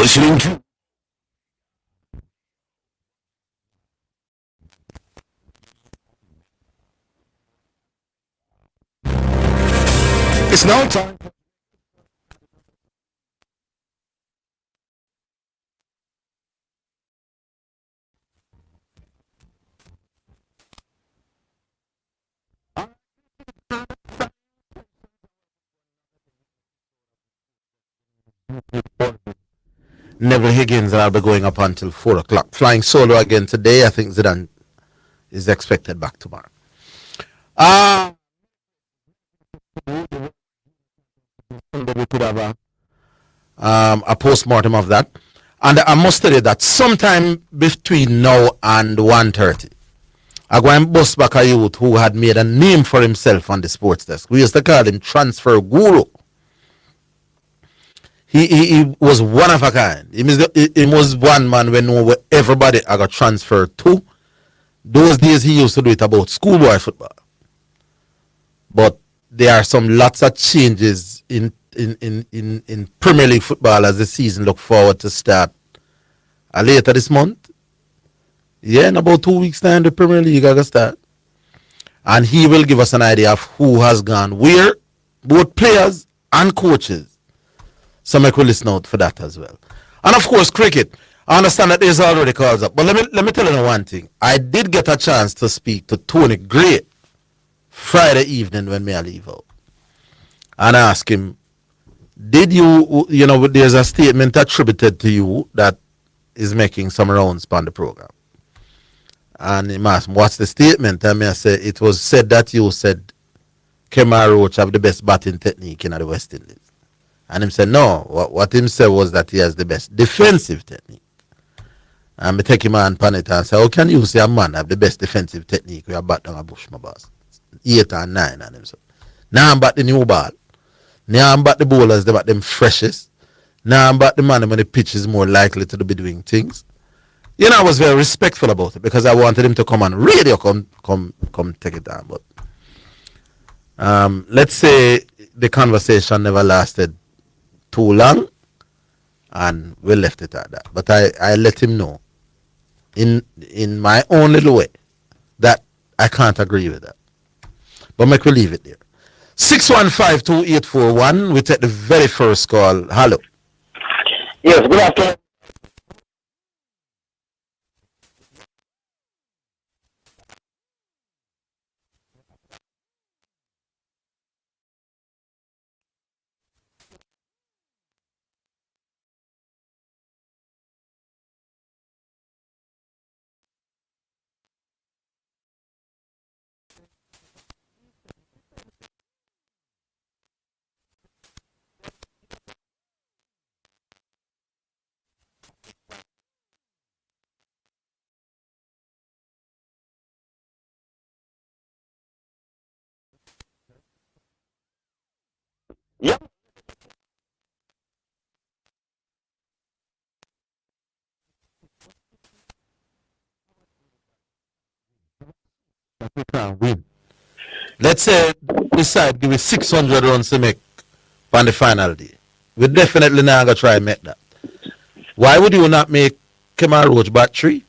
listening to It's now time. Neville Higgins, and I'll be going up until 4 o'clock. Flying solo again today. I think Zidane is expected back tomorrow. We could have a post-mortem of that. And I must tell you that sometime between now and 1:30, I go and bust back a youth who had made a name for himself on the sports desk. We used to call him Transfer Guru. He was one of a kind. He was one man when everybody I got transferred to. Those days he used to do it about schoolboy football. But there are some lots of changes in Premier League football as the season look forward to start later this month. Yeah, in about 2 weeks' time, the Premier League are going to start. And he will give us an idea of who has gone where, both players and coaches. So make we listen out for that as well. And of course, cricket. I understand that there's already calls up. But let me tell you one thing. I did get a chance to speak to Tony Gray Friday evening when I leave out. And I asked him, did there's a statement attributed to you that is making some rounds on the program. And he asked me, what's the statement? And I said, it was said that you said Kemar Roach have the best batting technique in the West Indies. And him said, no, what him said was that he has the best defensive technique. And I take him on pan it and say, how can you say a man have the best defensive technique? We have bat down a bush, my boss. 8 and 9 and him said. Now I'm bat the new ball. Now I'm bat the bowlers, they bat them freshest. Now I'm bat the man when the pitch is more likely to be doing things. I was very respectful about it because I wanted him to come on radio, come take it down. But let's say the conversation never lasted too long, and we left it at that. But I let him know in my own little way that I can't agree with that. But make we leave it there. 615-2841. We take the very first call. Hello. Yes, good afternoon. Yeah. We can win. Let's say this side give me 600 runs to make on the final day. We definitely not going to try and make that. Why would you not make Kemar Roach bat 3?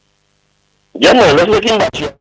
Yeah, no, let's look in that. Yeah.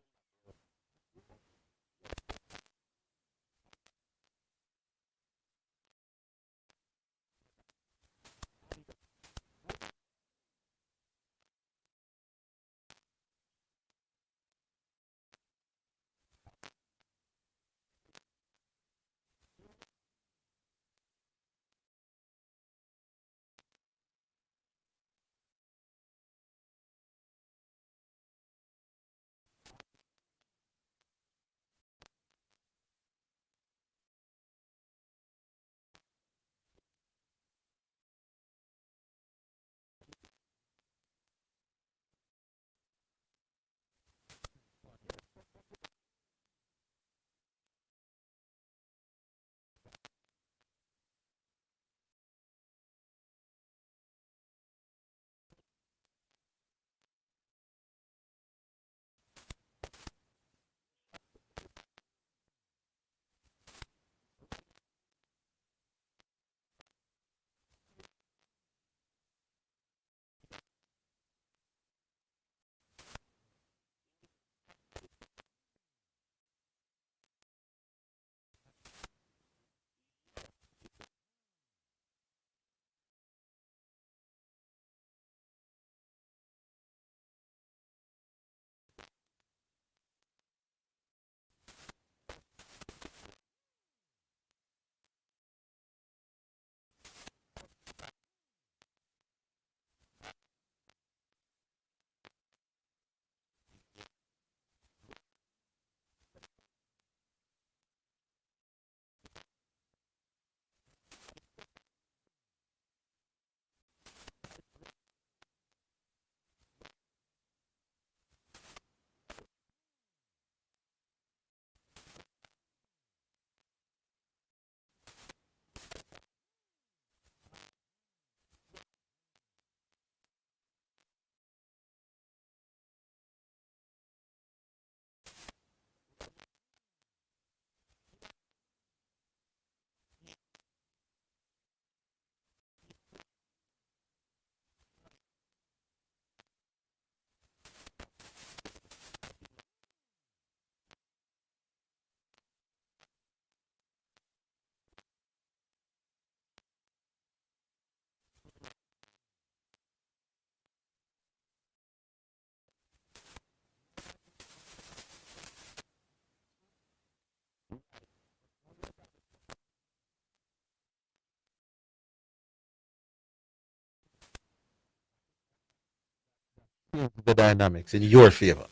the dynamics in your favor.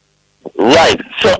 Right. So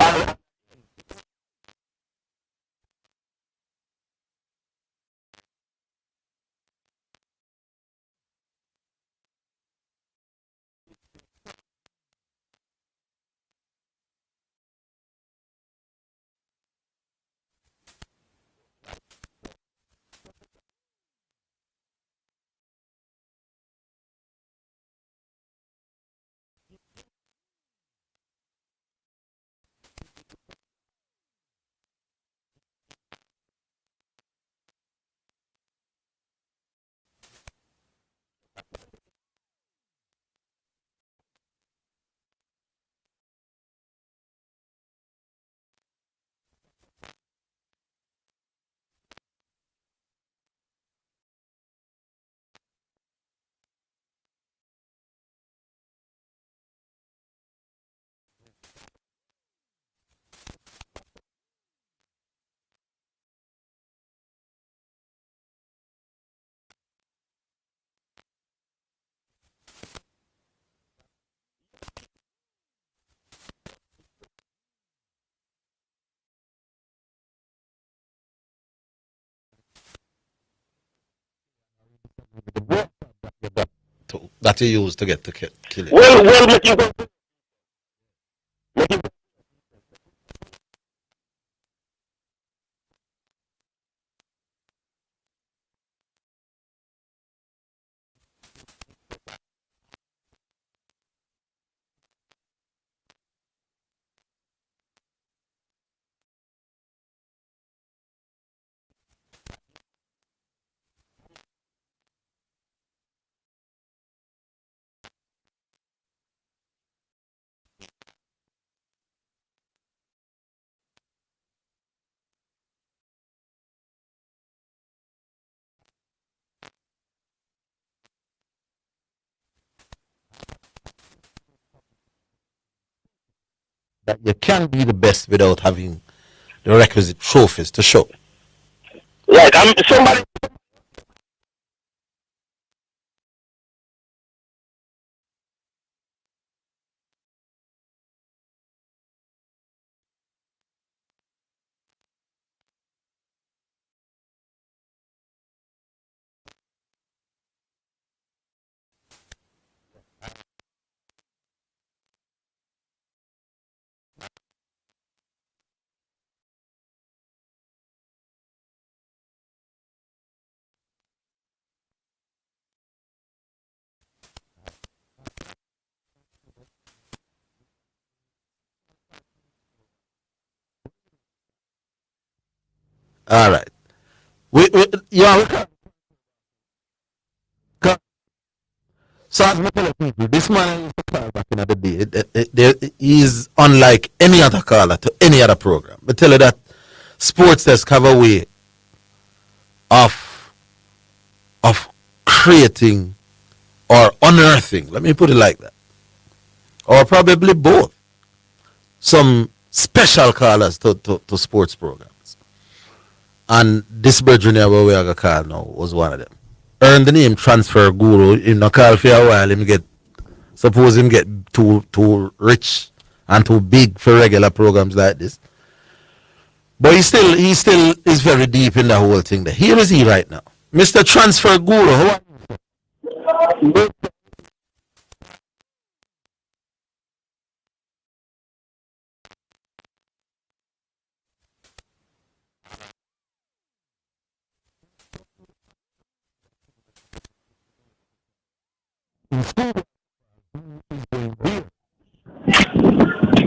That you use to get to kill it. well, making That you can be the best without having the requisite trophies to show. right. I'm somebody. All right. We yeah, so as me tell people, this man I used to call back in the day, he's unlike any other caller to any other program. I tell you that sports desk have a way of of creating or unearthing, let me put it like that, or probably both, some special callers to sports programs. And this brethren here where we are going to call now was one of them. Earned the name Transfer Guru. Him not call for a while. Him get, suppose him get too rich and too big for regular programs like this. But he still is very deep in the whole thing there. Here is he right now. Mr. Transfer Guru.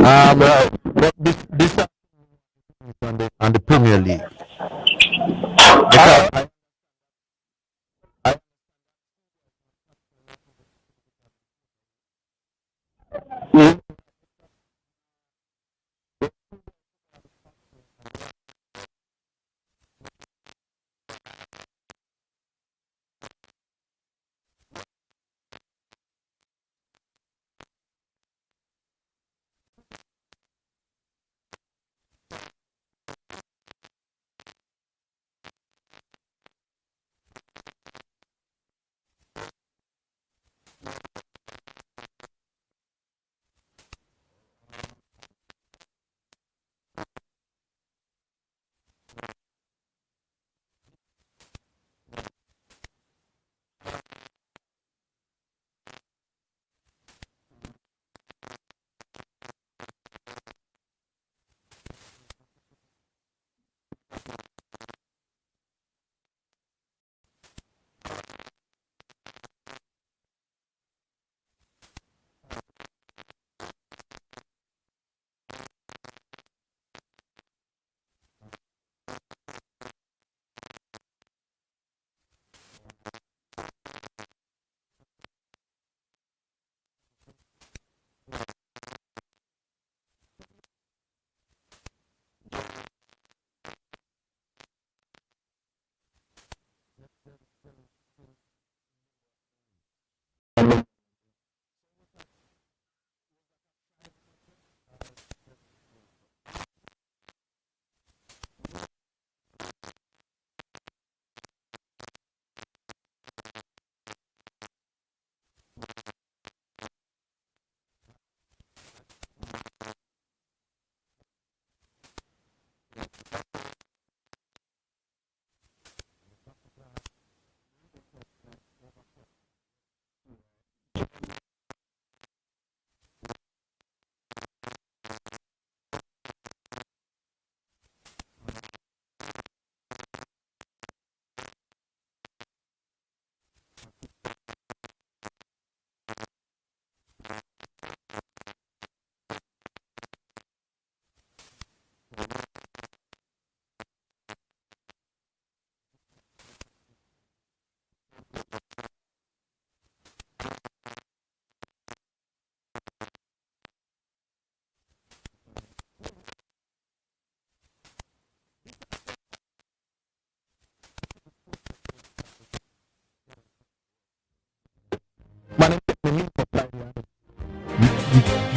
How are but this on the Premier League. Because I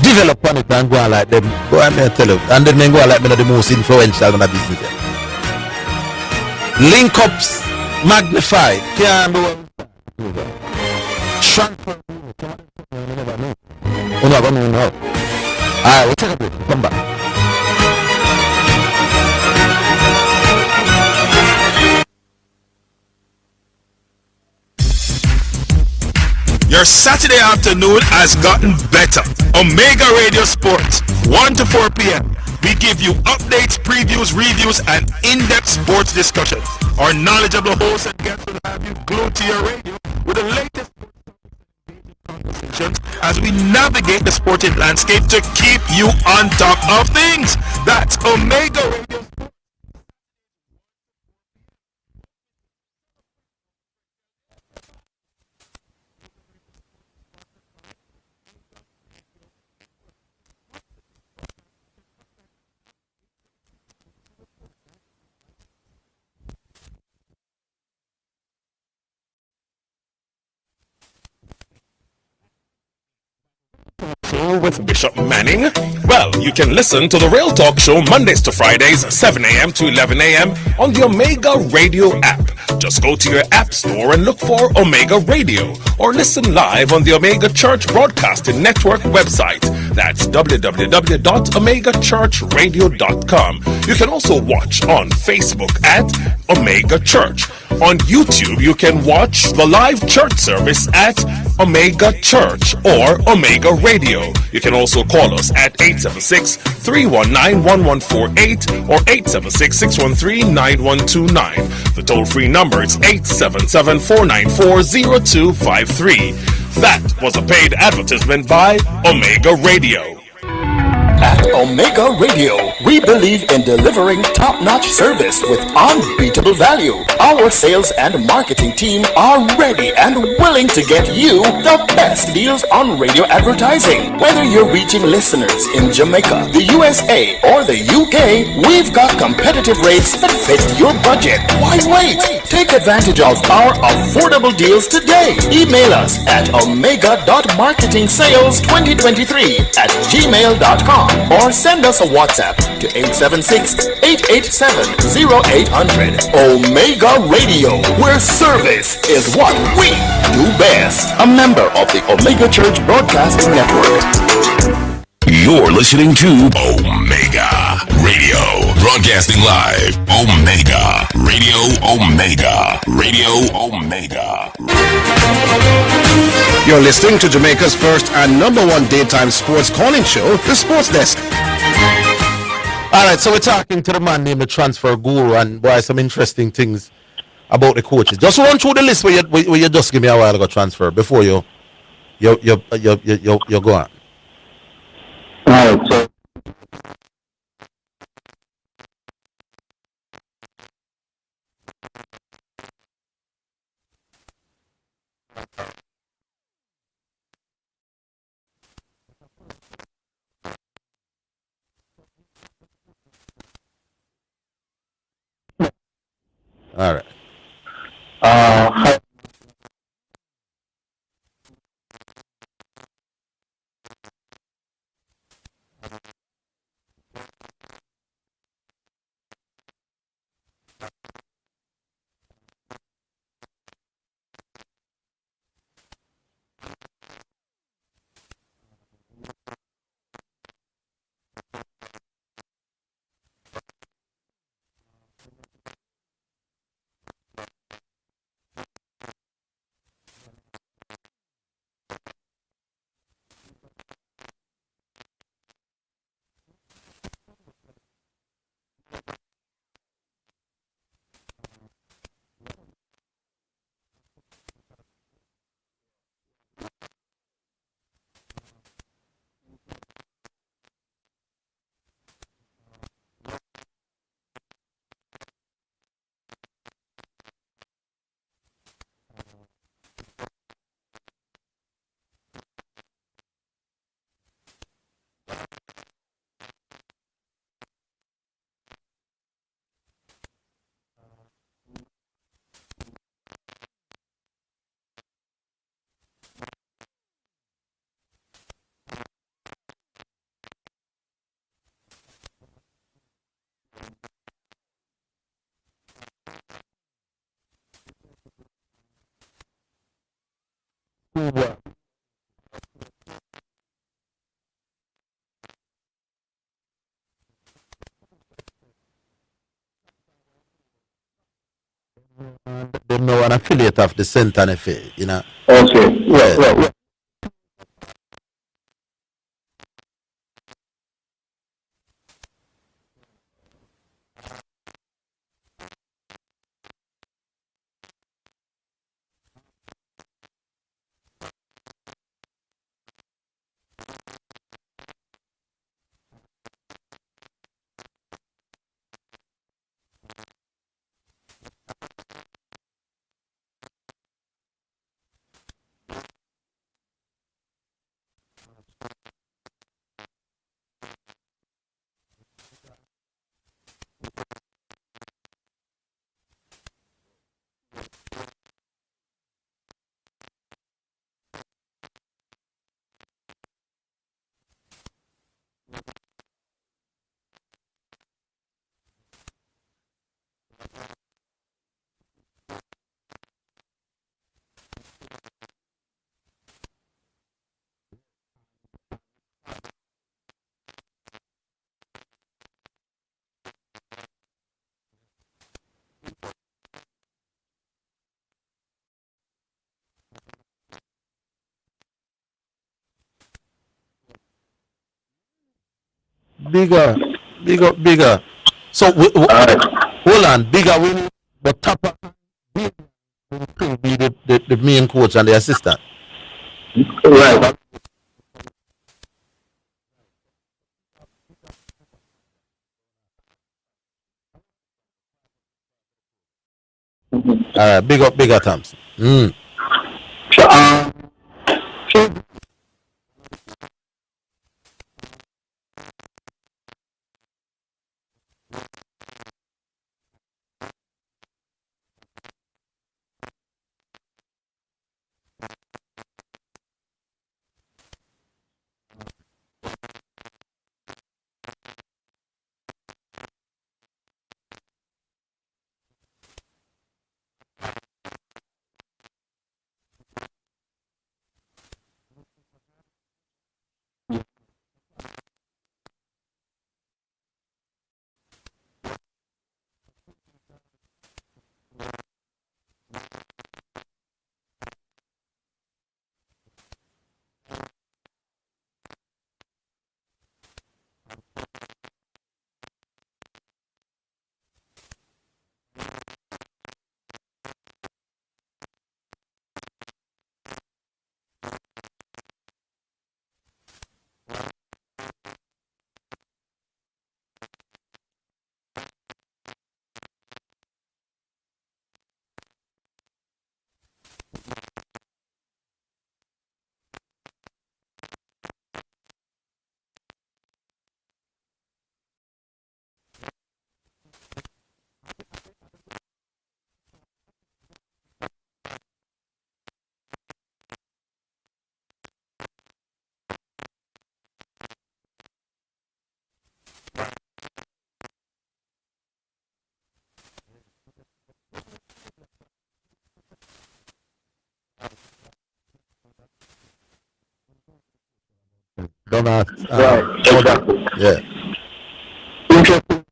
develop on it and go on like them. Go on, me tell you. And then go on like me the most influential in the business. Link ups, magnified. Can't do it. Transfer. Oh, no, no. Alright, we'll take a break. Come back. Your Saturday afternoon has gotten better. Omega Radio Sports, 1 to 4 p.m. We give you updates, previews, reviews, and in-depth sports discussions. Our knowledgeable hosts and guests will have you glued to your radio with the latest conversations as we navigate the sporting landscape to keep you on top of things. That's Omega Radio Sports. With Bishop Manning? Well, you can listen to the Real Talk Show Mondays to Fridays, 7 a.m. to 11 a.m. on the Omega Radio app. Just go to your app store and look for Omega Radio, or listen live on the Omega Church Broadcasting Network website. That's www.omegachurchradio.com. You can also watch on Facebook at Omega Church. On YouTube, you can watch the live church service at Omega Church or Omega Radio. You can also call us at 876-319-1148 or 876-613-9129. The toll-free number is 877-494-0253. That was a paid advertisement by Omega Radio. At Omega Radio, we believe in delivering top-notch service with unbeatable value. Our sales and marketing team are ready and willing to get you the best deals on radio advertising. Whether you're reaching listeners in Jamaica, the USA, or the UK, we've got competitive rates that fit your budget. Why wait? Take advantage of our affordable deals today. Email us at omega.marketingsales2023@gmail.com. or send us a WhatsApp to 876-887-0800. Omega Radio, where service is what we do best. A member of the Omega Church Broadcasting Network. You're listening to Omega Radio, broadcasting live. Omega Radio, Omega Radio, Omega. You're listening to Jamaica's first and number one daytime sports calling show, The Sports Desk. Alright, so we're talking to the man named the Transfer Guru, and boy, some interesting things about the coaches. Just run through the list where you just give me a while ago transfer before you go on. Alright, so All right. Them know an affiliate of the Center FA, you know. Okay. Yeah. Yeah. Bigger, bigger. So All right. hold on, bigger win, but Tapa will be the main coach and the assistant. Right. All right, bigger Thompson. So, Don't ask. right. Exactly. Yeah. Interesting.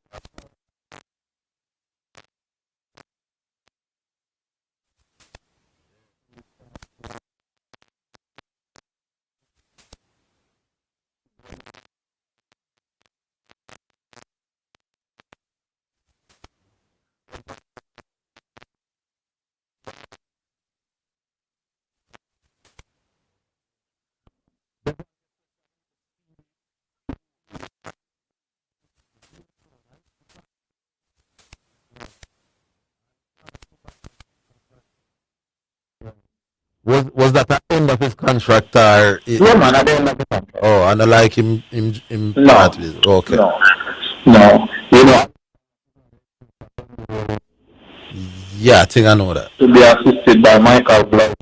Was that the end of his contract or Yeah, man. I don't like it. oh, and I like him No. part with it. Okay. No. No. You know, Yeah, I think I know that. to be assisted by Michael Blank.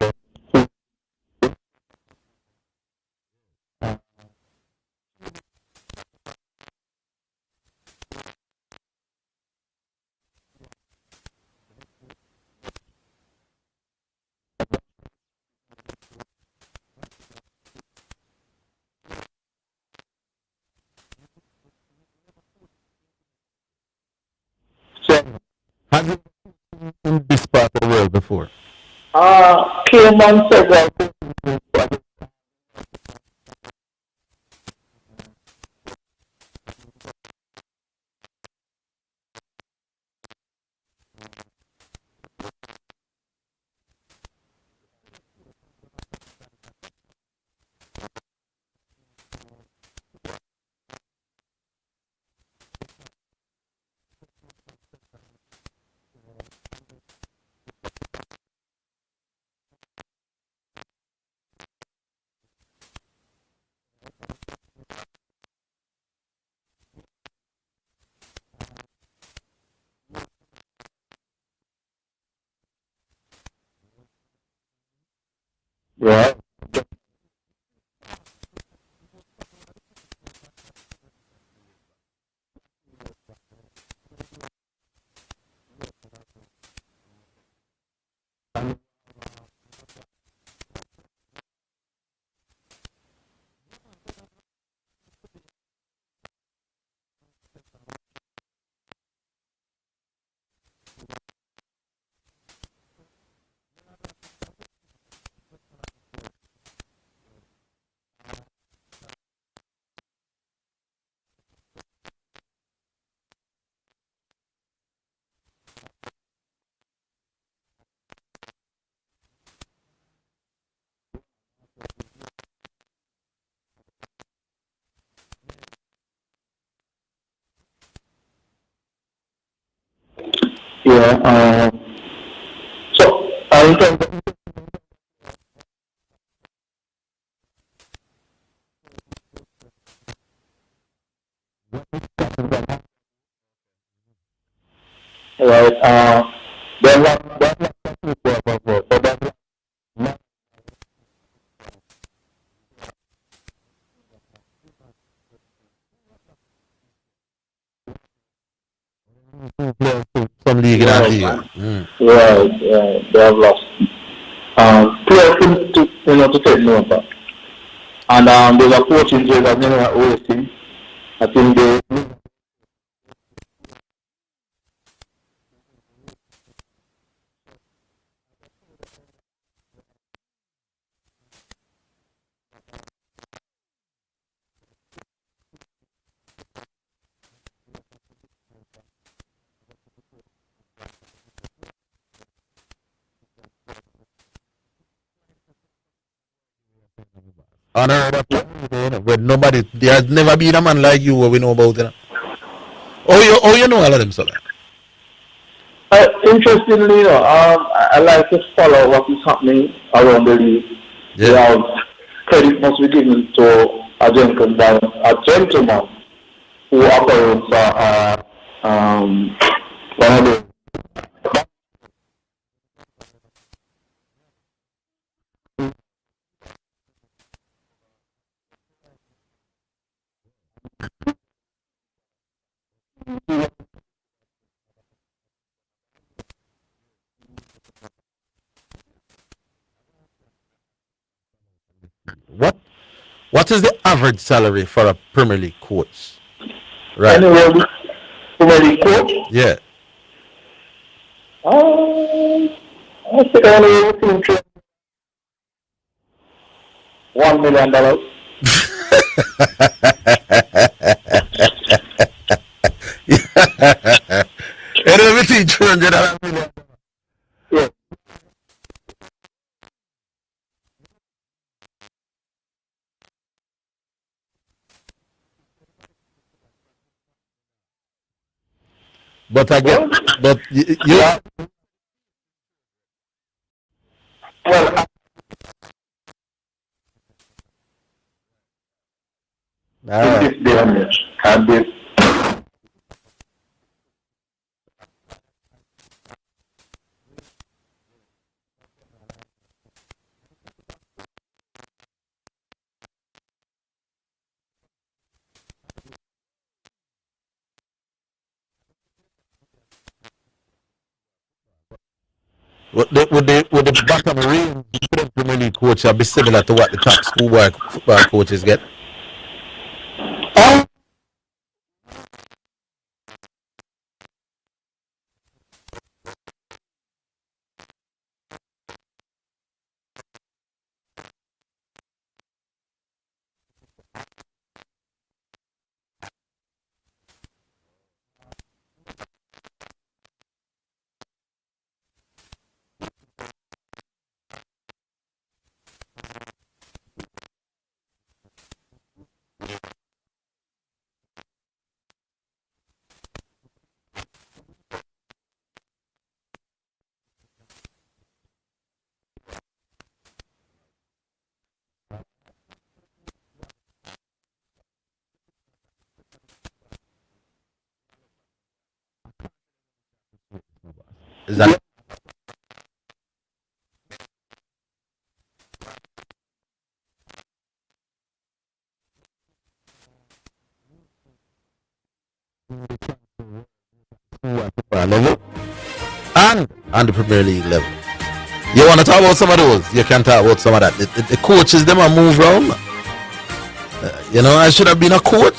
have you in this part of the world before? Came on several. Yeah. Yeah. So in terms of right, then Some league in right, Nigeria. they have lost. Players to take note of. And there's a coach in jail that never OST. I think they. Unheard of, where nobody, there has never been a man like you where we know about it. Oh, you know all of them, so Interestingly, I like to follow what is happening around the league. Yeah. Credit must be given to a gentleman who operates one of the. What is the average salary for a Premier League coach? Right. Anyway, Premier League coach. Yeah. I think only $1 million. And everything $200 million. Yeah. But again, but you Yeah. Well, Alright. this damage and this. Would the bottom range for the Premier League coach be similar to what the top schoolboy football coaches get? Is that level and the Premier League level? You want to talk about some of those? You can talk about some of that. The coaches them a move around. You know, I should have been a coach.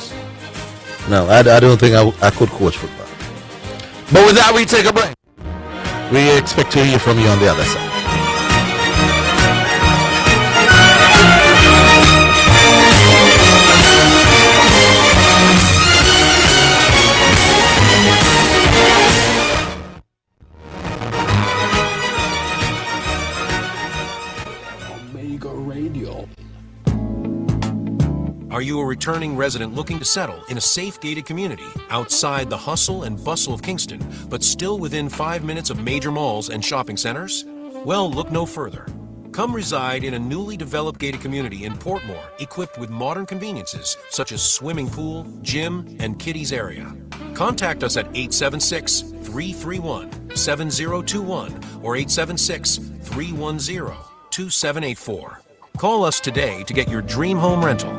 No, I don't think I could coach football. But with that, we take a break. We expect to hear from you on the other side. Omega Radio. Are you a returning resident looking to settle in a safe gated community outside the hustle and bustle of Kingston, but still within 5 minutes of major malls and shopping centers? Well, look no further. Come reside in a newly developed gated community in Portmore, equipped with modern conveniences such as swimming pool, gym, and kiddies area. Contact us at 876-331-7021 or 876-310-2784. Call us today to get your dream home rental.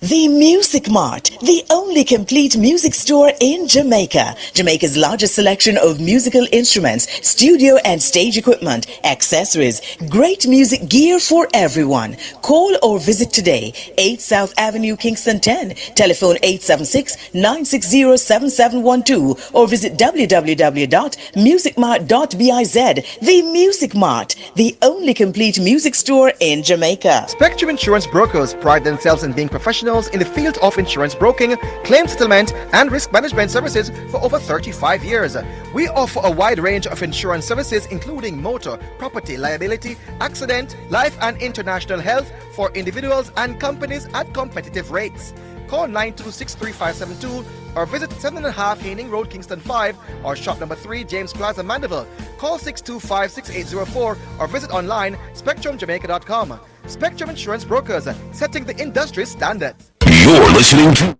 The Music Mart, the only complete music store in Jamaica. Jamaica's largest selection of musical instruments, studio and stage equipment, accessories, great music gear for everyone. Call or visit today. 8 South Avenue, Kingston 10. Telephone 876-960-7712 or visit www.musicmart.biz. The Music Mart, the only complete music store in Jamaica. Spectrum Insurance Brokers pride themselves in being professionals in the field of insurance broking, claim settlement, and risk management services for over 35 years. We offer a wide range of insurance services including motor, property, liability, accident, life and international health for individuals and companies at competitive rates. Call 926-3572 or visit 7.5 Haining Road, Kingston 5 or shop number 3 James Plaza, Mandeville. Call 625-6804 or visit online spectrumjamaica.com. Spectrum Insurance Brokers, setting the industry standards. You're listening to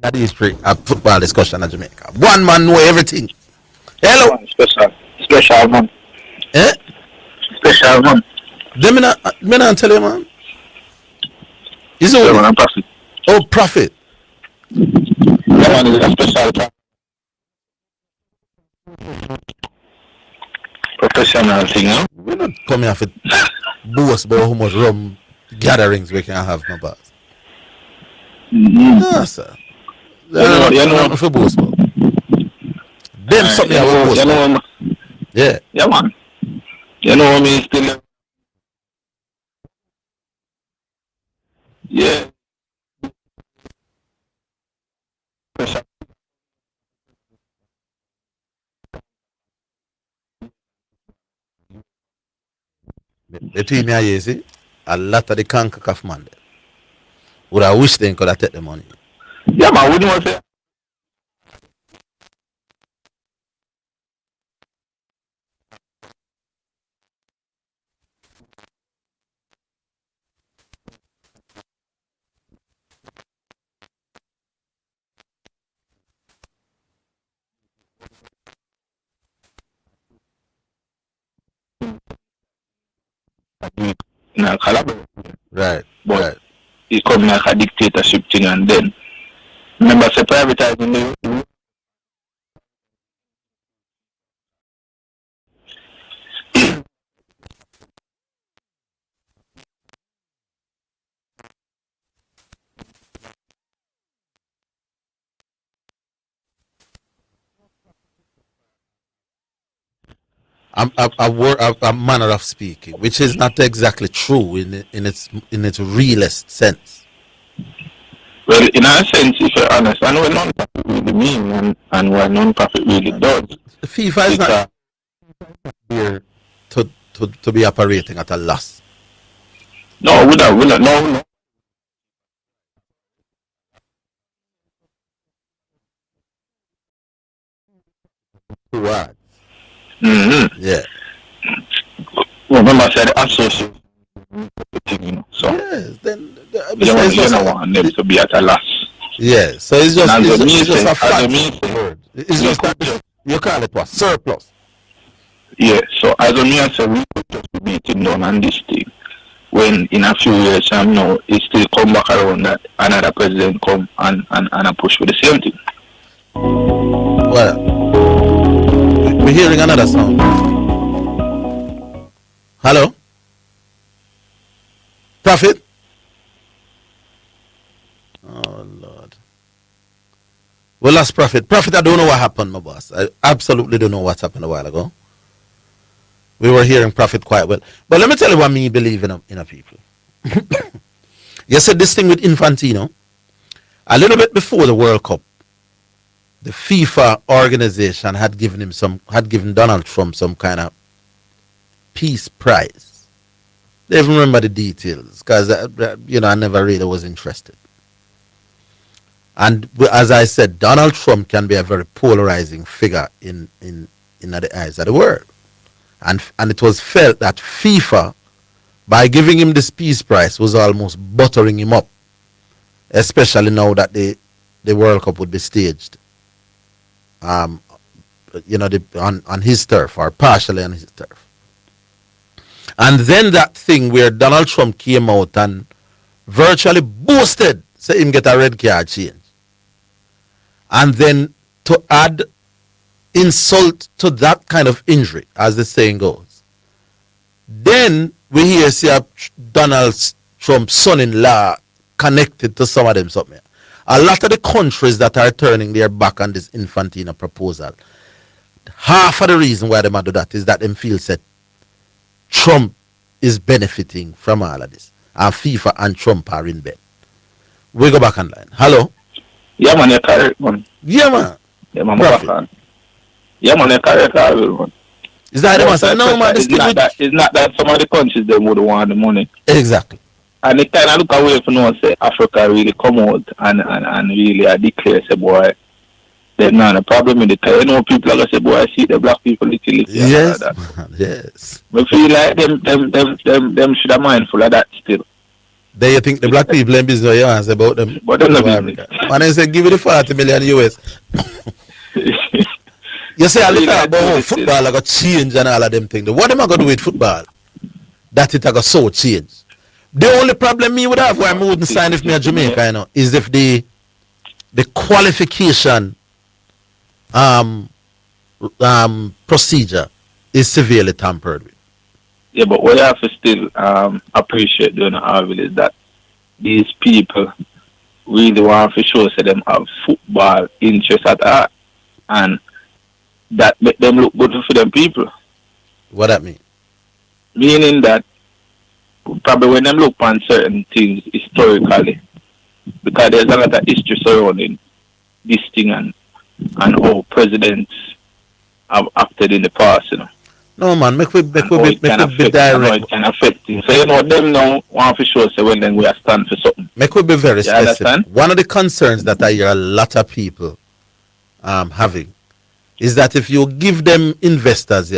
That is history of football discussion in Jamaica. One man know everything. Hello. Special man. Eh? Special man. Them me not tell you, man. Is it Yeah, man, Prophet. Oh, Prophet. Yeah, man, is a special professional thing, huh? We're not coming off it boast about how much rum gatherings we can have, my boss. No, sir. You know, for boast about. Them something I will boast about. Yeah. Yeah, man. You know what I mean? Still. Yeah. Between me and you, see, a lot of the CONCACAF man there would I wish they could have taken the money. Yeah, man, we don't say. Collaborate. Right. But right. it come like a dictatorship thing, and then remember say privatizing the a manner of speaking, which is not exactly true in its realest sense. well, in a sense, if you're honest, I know what non-profit really mean and what non-profit really does. FIFA is not here to to be operating at a loss? No, we not, no. Right. Mm-hmm. Yeah. Remember I said associate, you know, so Yes. Then you don't want them to be at a loss. yeah. So it's just a fact. Say, Word. It's just that you call it what? Surplus. yeah, so as a me I said, we could just be beating down on this thing. When in a few years time now, it still come back around that another president come and a push for the same thing. Well, we're hearing another sound. Hello? Prophet? Oh, Lord. We lost Prophet. Prophet, I don't know what happened, my boss. I absolutely don't know what happened a while ago. We were hearing Prophet quite well. But let me tell you what me believe in a people. You said this thing with Infantino. A little bit before the World Cup, the FIFA organization had given Donald Trump some kind of peace prize. They even remember the details because I never really was interested. And as I said, Donald Trump can be a very polarizing figure in the eyes of the world. And it was felt that FIFA, by giving him this peace prize, was almost buttering him up, especially now that the World Cup would be staged, on his turf or partially on his turf. And then that thing where Donald Trump came out and virtually boasted, say him get a red card change. And then to add insult to that kind of injury, as the saying goes, then we hear Donald Trump's son-in-law connected to some of them something. A lot of the countries that are turning their back on this Infantino proposal, half of the reason why they might do that is that them feel that Trump is benefiting from all of this. And FIFA and Trump are in bed. We go back online. Hello? Yeah, man, you're correct, man. Yeah, man. Yeah, man, back. Yeah, man, you're correct, man. Is that no, man, it's not that some of the countries they would want the money. Exactly. And they kind of look away from now and say Africa really come out and really declare, say, boy, there's not a problem with it. Because people are going to say, boy, I see the black people little. Yes, man, yes. We feel like them should have mindful of that still. Then you think the black people in business, you answer about them. But they're not business. And they say, give it the 40 million US. You say a little about how football I got change and all of them things. What am I going to do with football? That it I got so change. The only problem me would have why I wouldn't sign if me a Jamaica, is if the qualification procedure is severely tampered with. Yeah, but what you have to still appreciate doing Harville is that these people really want to show them have football interest at heart, and that make them look good for them people. What that mean? Meaning that probably when them look on certain things historically, because there's a lot of history surrounding this thing and how presidents have acted in the past, No, man, make we be direct. It can affect things. So, them now want to show say when then we are stand for something. Make we be very specific. Understand? One of the concerns that I hear a lot of people having is that if you give them investors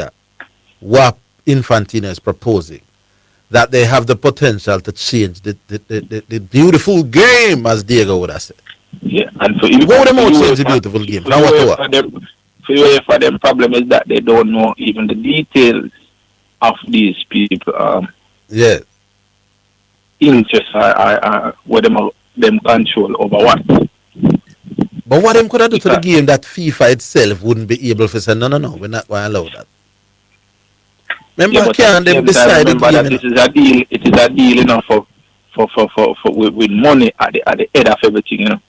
what Infantino is proposing, that they have the potential to change the beautiful game, as Diego would have said. Yeah, and for you, go them out change the beautiful game. Now for them problem is that they don't know even the details of these people. Interests are where them control over what. But what them could have do to the game that FIFA itself wouldn't be able to say no, we're not going to allow that. Remember, can them decide that this is a deal. It is a deal, for with money at the head of everything,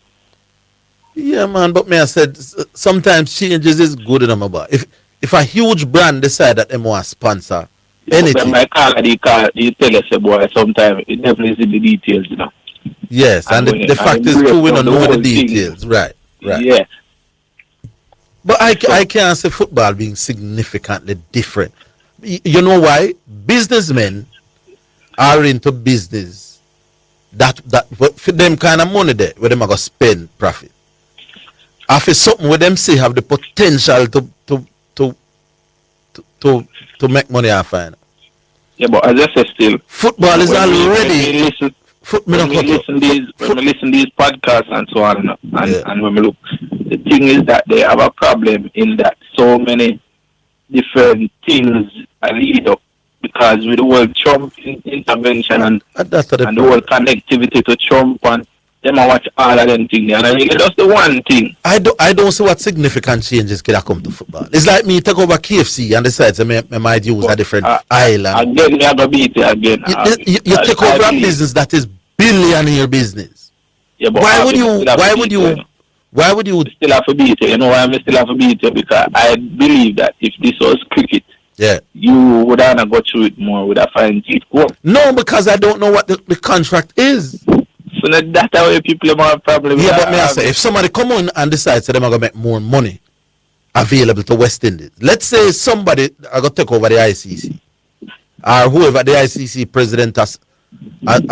Yeah, man. But I said sometimes changes is good enough. But if a huge brand decide that they want to sponsor anything, they tell us, boy, sometimes it definitely is in the details, Yes, and the fact is too, we don't know the details, right? Yeah. But I can't say football being significantly different. You know why? Businessmen are into business that for them kind of money there where them are gonna spend profit. After something where them say have the potential to make money off it. Yeah, but as I said, still football is already. When we listen to these podcasts and so on, and when we look, the thing is that they have a problem in that so many different things are lead up, because with the whole Trump intervention and the whole connectivity to Trump, and them I watch all of them things, and I mean that's the one thing. I don't see what significant changes could have come to football. It's like me take over KFC and decide I might use a different island. Again, we are gonna beat it again. You take over a business that is billionaire business. Yeah, but why would you still have to beat it? You know why I still have to beat it? Because I believe that if this was cricket, you would have go through it more with a fine teeth. No, because I don't know what the contract is. So that's how people have a problem. Yeah, but may I say, if somebody come on and decides that they're going to make more money available to West Indies, let's say somebody are going to take over the ICC, or whoever the ICC president has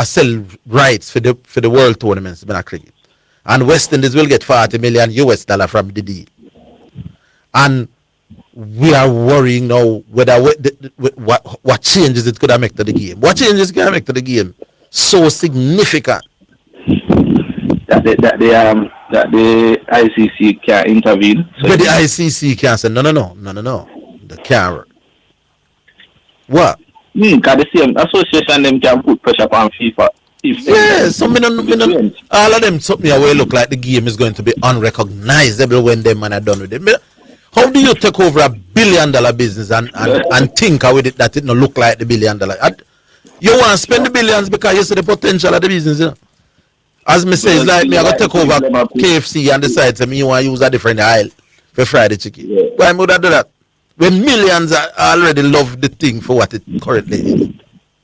sell rights for the world tournaments in cricket, and West Indies will get $40 million from the deal, and we are worrying now whether what changes it could have made to the game. What changes can make to the game so significant that the ICC can intervene? So but the ICC can say no, they can't. What? Because the same association them can put pressure on FIFA. All of them something away look like the game is going to be unrecognizable when them man are done with it. How do you take over $1 billion business and think with it that it don't look like the $1 billion? You want to spend the billions because you see the potential of the business. You know? As me say, it's like me I go take over KFC and decide to me you want to use a different aisle for fried chicken. Yeah. Why would I do that? When millions already love the thing for what it currently is.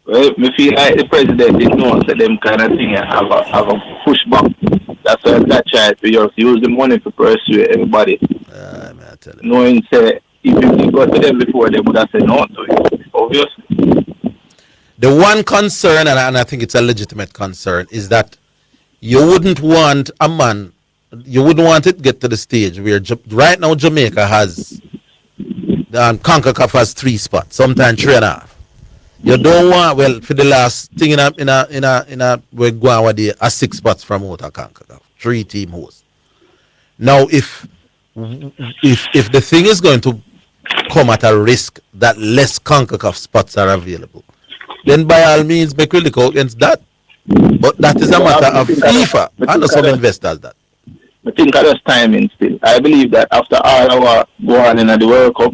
Well, me feel like the president did know so them kind of thing have a pushback. That's why that try to use the money to pursue everybody. Knowing say if you go to them before they would have said no to it. Obviously. The one concern, and I think it's a legitimate concern, is that you wouldn't want it to get to the stage where right now Jamaica has CONCACAF has 3 spots, sometimes 3.5. You don't want for the last thing in a we're going with a 6 spots from out of CONCACAF, 3 team host. Now if the thing is going to come at a risk that less CONCACAF spots are available, then by all means make really go against that. But that is a matter of FIFA and some investors that. I think that's timing still. I believe that after all our go on in the World Cup,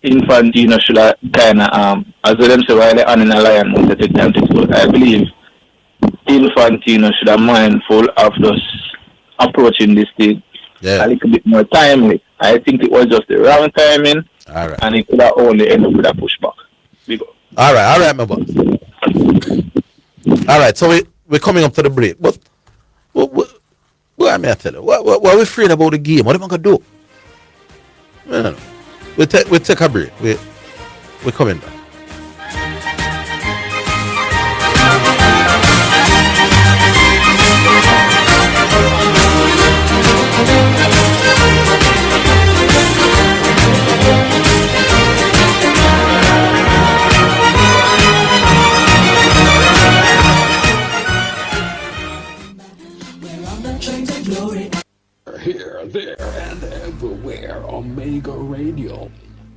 Infantino should have kind of as them say while they're on in a lion to take time to go. I believe Infantino should have mindful of just approaching this thing a little bit more timely. I think it was just the wrong timing, and it could have only ended up with a pushback. We go. All right, my boss. All right, so we're coming up to the break. But what I may tell you, what are we afraid about the game? What am I gonna do? No. We'll take a break. We're coming back. Here, there, and everywhere. Omega Radio.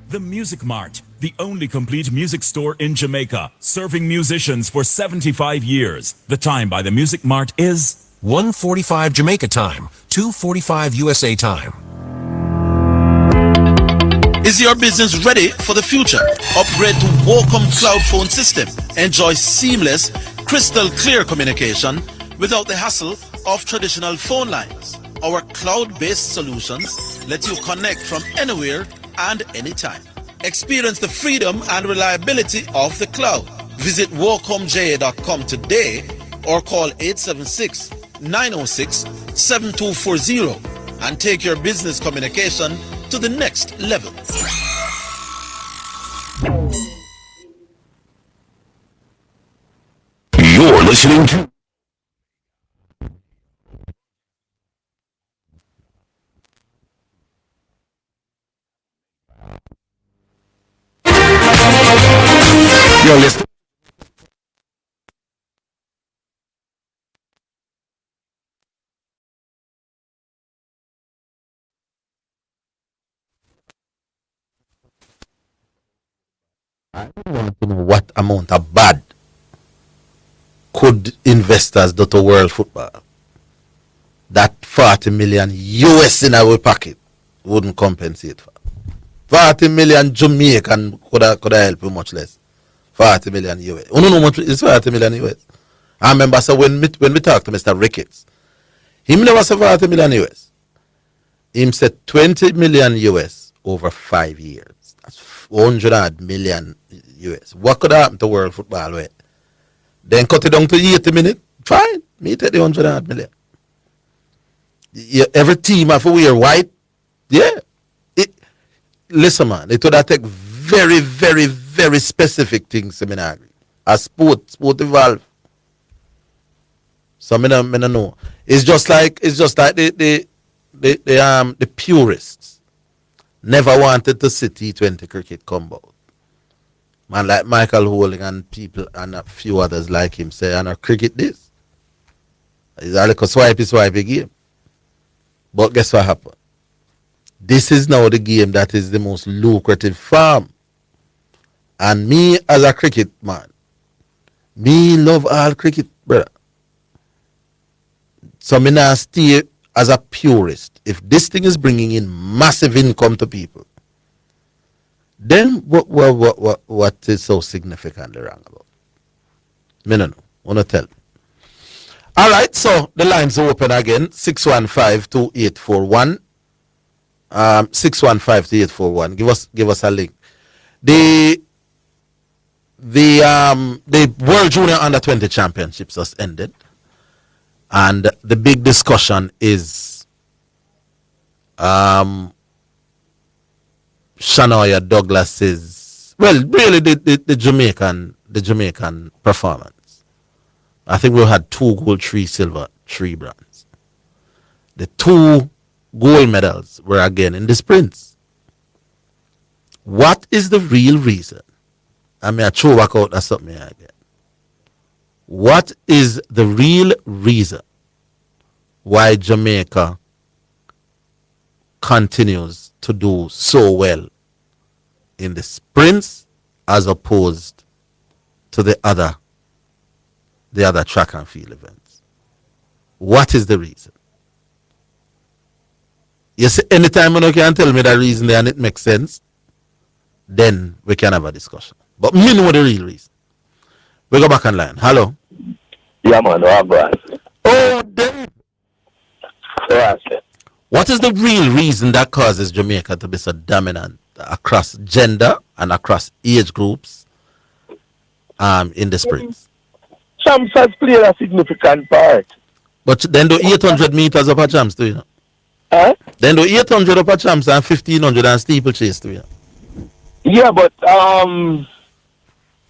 The Music Mart, the only complete music store in Jamaica, serving musicians for 75 years. The time by the Music Mart is 1:45 Jamaica time, 2:45 USA time. Is your business ready for the future? Upgrade to Wacom Cloud Phone System. Enjoy seamless, crystal clear communication without the hassle of traditional phone lines. Our cloud-based solutions let you connect from anywhere and anytime. Experience the freedom and reliability of the cloud. Visit WacomJA.com today or call 876-906-7240 and take your business communication to the next level. listening to You're listening. I want to know what amount of bad could investors do to world football that 40 million US in our pocket wouldn't compensate for. 40 million Jamaican could have helped you much less. 40 million US. You know how much is 40 million US? I remember so when we talked to Mr. Ricketts, him never said 40 million US. Him said 20 million US over 5 years. That's 100 million US. What could happen to world football with? Then cut it down to 80 minutes. Fine. Me take the 100 million. Every team have to wear white. Yeah. Listen, man, it would have take very, very, very specific things to me not agree. A sport evolve. So me no know. It's just like the purists never wanted to see T20 cricket come out. Man like Michael Holding and people and a few others like him say, and cricket this. It's a little swipey game. But guess what happened? This is now the game that is the most lucrative farm. And me as a cricket man, me love all cricket, brother. So me now stay as a purist. If this thing is bringing in massive income to people, then what is so significantly wrong about? Me no know. Wanna tell me. All right, so the lines are open again. 615-2841. 615-2841. Give us a link. The World Junior Under 20 Championships just ended, and the big discussion is Shania Douglas's, well, really the Jamaican performance. I think we had 2 gold, 3 silver, 3 bronze. The 2 gold medals were again in the sprints. What is the real reason? I mean, I throw back out that's something again. What is the real reason why Jamaica continues to do so well in the sprints as opposed to the other track and field events? What is the reason? You see, anytime you can tell me the reason there and it makes sense, then we can have a discussion. But me know the real reason. We go back online. Hello. Yeah, man. Oh, Dave. What is the real reason that causes Jamaica to be so dominant across gender and across age groups in the sprints? Champs has played a significant part. But then do 800 meters up a champs too, you know? Then do 800 up a champs and 1500 and steeplechase too, you know? Yeah, but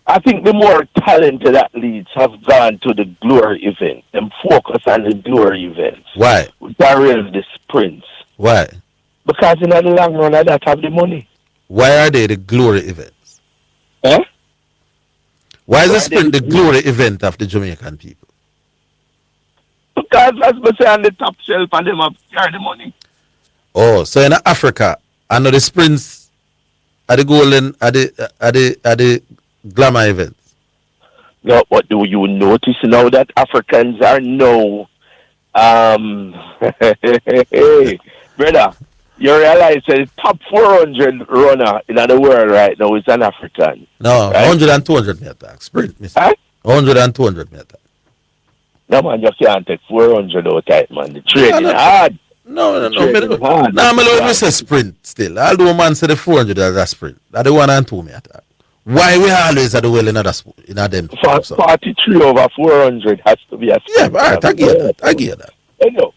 I think the more talented athletes have gone to the glory event and focus on the glory events. Why? Whereas the sprints. Why? Because in the long run, I don't have the money. Why are they the glory events? Why is the sprint the glory event of the Jamaican people? Because as we say on the top shelf and them have carry the money. Oh, so in Africa, I know the sprints are the golden, are the glamour events. No, but do you notice now that Africans are now, hey, brother, you realize the top 400 runner in the world right now is an African. No, right? 100 and 200 meter sprint, mister. 100 and 200 meter. No, man, you can't take 400 out tight, man. The training hard. No. No, I'm going to say sprint still. I'll do a man say the 400 as a sprint. That's the 1 and 2 meter. Why we always are the well in them? 43 over 400 has to be a sprint. Yeah, but I get that. Anyhow,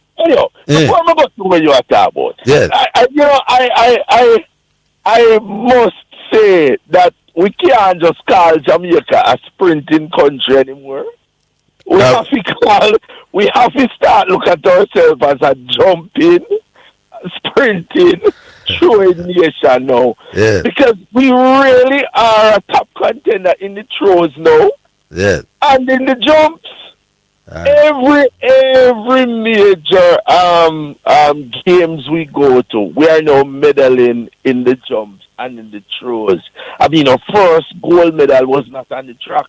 yeah. Before I go to where you are talking about, yes. I must say that we can't just call Jamaica a sprinting country anymore. we have to start look at ourselves as a jumping, sprinting, throwing nation now. Yeah. Because we really are a top contender in the throws now. Yeah. And in the jumps. Every major games we go to, we are now medaling in the jumps and in the throws. I mean, our first gold medal was not on the track;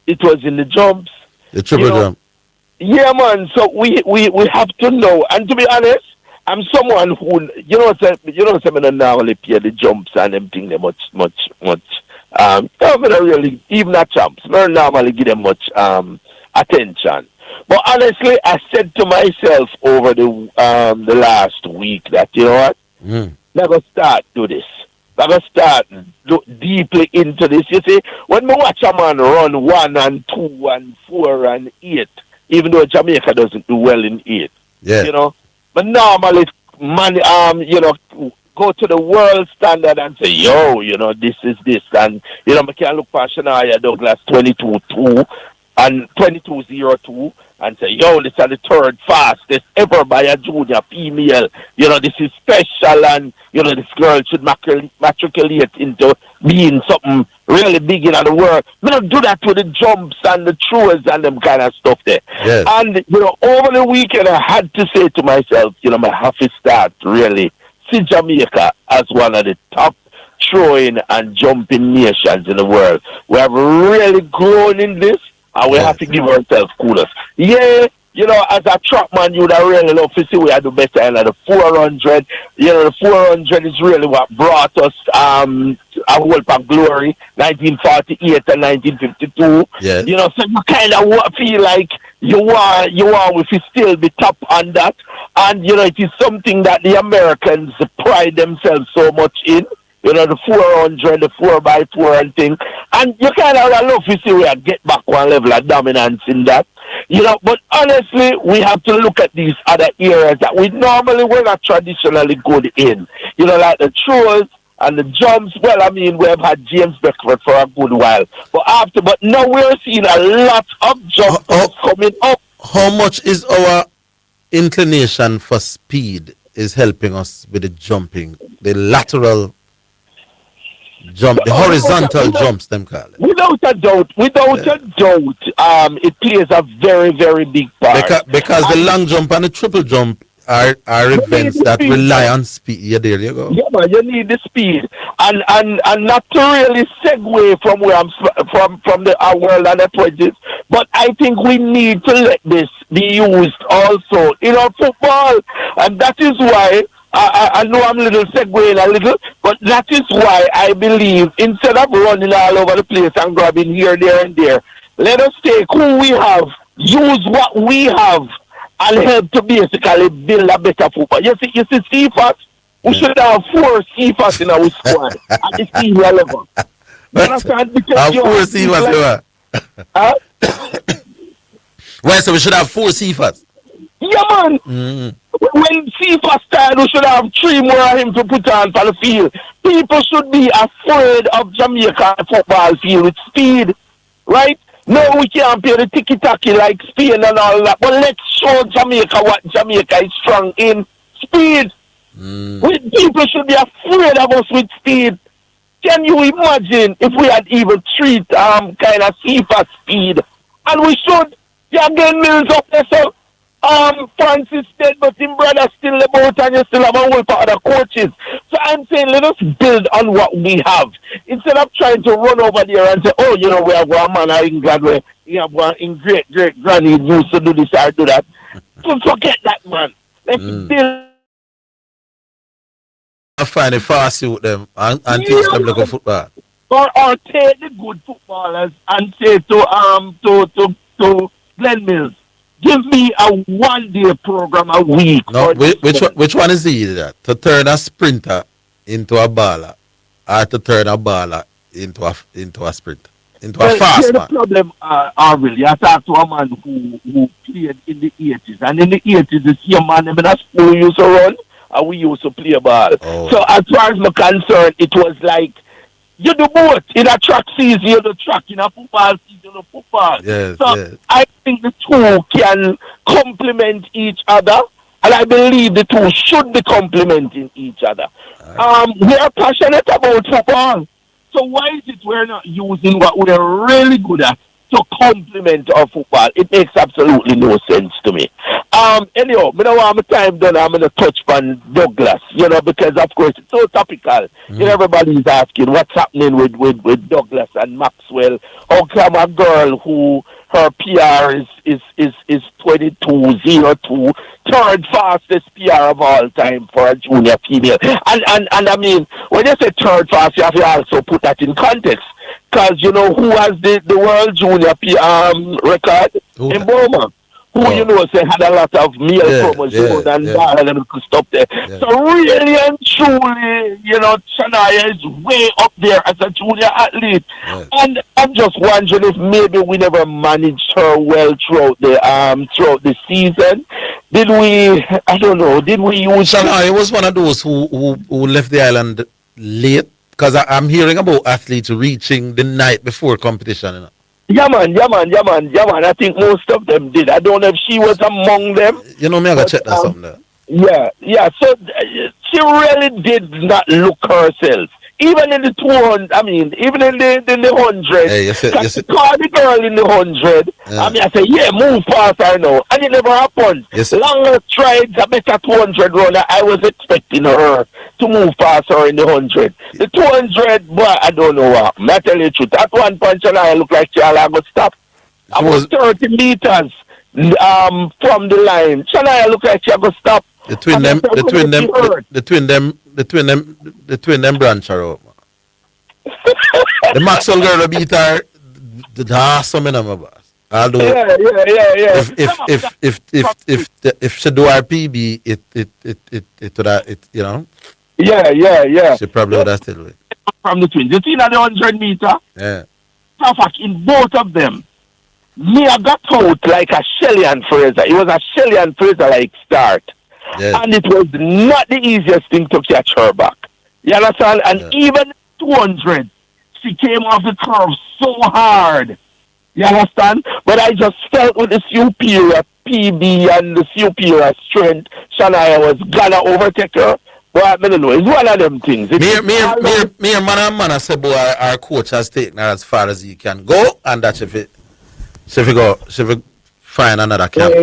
it was in the jumps. The triple jump. Yeah, man. So we have to know. And to be honest, I'm someone who I don't normally play the jumps and them thing them much. I don't really, even at champs, I don't normally give them much attention. But honestly, I said to myself over the last week that, you know what, I'm going to start do this. I'm going to start look deeply into this. You see, when we watch a man run 1 and 2 and 4 and 8, even though Jamaica doesn't do well in 8, you know, but normally, man, go to the world standard and say, yo, you know, this is this. And, you know, I can look for Shania Douglas 22-2 and 22-02 and say, yo, this is the third fastest ever by a junior female. You know, this is special and, you know, this girl should matriculate into being something really big in the world. We don't do that with the jumps and the throws and them kind of stuff there. Yes. And, you know, over the weekend I had to say to myself, you know, I have to start really see Jamaica as one of the top throwing and jumping nations in the world. We have really grown in this, and we have to give ourselves kudos. Yeah, you know, as a track man, you would have really love to see we had do better in the 400. You know, the 400 is really what brought us a whole pack glory, 1948 and 1952. Yes. You know, so you kind of feel like you want if you still be top on that. And, you know, it is something that the Americans pride themselves so much in. You know, the 400, the 4x4 and thing. And you kind of love to see we get back one level of dominance in that. You know, but honestly, we have to look at these other areas that we're not traditionally good in. You know, like the throws and the jumps. Well, I mean, we have had James Beckford for a good while. But now we're seeing a lot of jumps coming up. How much is our inclination for speed is helping us with the jumping, the lateral jump, the horizontal jumps, them call it? Without a doubt, it plays a very, very big part. Because the long jump and the triple jump are events that rely on speed. Yeah, there you go. Yeah, man, you need the speed, and not to really segue from where I'm from our world and the 20s, but I think we need to let this be used also in our football, and that is why. I know I'm segueing a little, but that is why I believe instead of running all over the place and grabbing here, there, and there, let us take who we have, use what we have, and help to basically build a better football. You see CFAS? We should have 4 CFAS in our squad at the senior level. You understand? Because you 4 CFAS. Well, so we should have 4 CFAS. Yeah, man. When CFAS started, we should have 3 more of him to put on for the field. People should be afraid of Jamaica football field with speed, right? No, we can't play the tiki-taki like Spain and all that, but let's show Jamaica what Jamaica is strong in. Speed. People should be afraid of us with speed. Can you imagine if we had even 3 kind of CFAS speed? And we should. Yeah, again, Mills up there, so Francis dead, but his brother still about, and you still have a whole part of the coaches. So I'm saying, let us build on what we have. Instead of trying to run over there and say, oh, you know, we have one man in England where we have one in great granny used to do this or do that. So forget that, man. Let's build. I find it fast with them and teach them like a football. Or take the good footballers and say to Glenn Mills, give me a 1-day program a week. No, which one is easier? To turn a sprinter into a baller, or to turn a baller into a sprinter, into a fast man? The problem, really, I talked to a man who played in the 80s, and in the 80s, the same man in the school used to run, and we used to play ball. Oh. So as far as I'm concerned, it was like You do both. In a track season, you do track. In a football season, you do football. Yes, So yes. I think the two can complement each other, and I believe the two should be complementing each other. We are passionate about football. So why is it we're not using what we're really good at to complement our football? It makes absolutely no sense to me. Anyhow, I don't want my time done. I'm going to touch on Douglas, because of course it's so topical. Everybody's asking what's happening with Douglas and Maxwell. How come a girl who her PR is 22.02, third fastest PR of all time for a junior female. And I mean, when you say third fast, you have to also put that in context. Because who has the world junior record? In Burma. Who say had a lot of male chromosomes and them could stop there. So really and truly, Shania is way up there as a junior athlete. And I'm just wondering if maybe we never managed her well throughout the season. Did we? I don't know. Did we use? Shania was one of those who left the island late, because I'm hearing about athletes reaching the night before competition. Yeah, man. I think most of them did. I don't know if she was among them. Me, I gotta check that something there. Yeah. So she really did not look herself. Even in the 200, even in the 100. Hey, you call the girl in the 100. I say, move past her now. And it never happened. Longer strides, a better 200 runner. I was expecting her to move past her in the 100. The 200, but I don't know what. I tell you the truth. At one point, I look like she all would stop. I was 30 meters from the line. Shania look like she would stop. The twin them branch her out. The Maxwell girl will beat her. The some in my boss. Although yeah. if she do her PB, it would have, Yeah. She probably would have still win. From the twins. You see that the 100 meter? Yeah. In fact, in both of them, Mia got out like a Shelly and Fraser. It was a Shelly and Fraser like start. Yeah. And it was not the easiest thing to catch her back. You understand? And even 200, she came off the curve so hard. You understand? But I just felt with the superior PB and the superior strength, Shania was gonna overtake her. But I don't know. It's one of them things. Me and man say, boy, our coach has taken her as far as he can go, and that if it find another camp.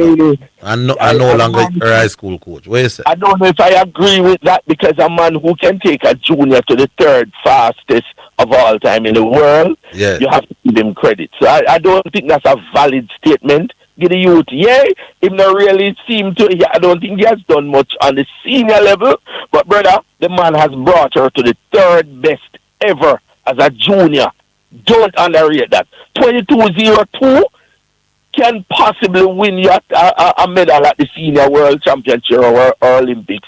And no longer her high school coach. What you say? I don't know if I agree with that, because a man who can take a junior to the third fastest of all time in the world, you have to give him credit. So I don't think that's a valid statement. Give the youth, him not really seem to, I don't think he has done much on the senior level, but brother, the man has brought her to the third best ever as a junior. Don't underrate that. 22.02 can possibly win you a medal at the senior world championship or Olympics,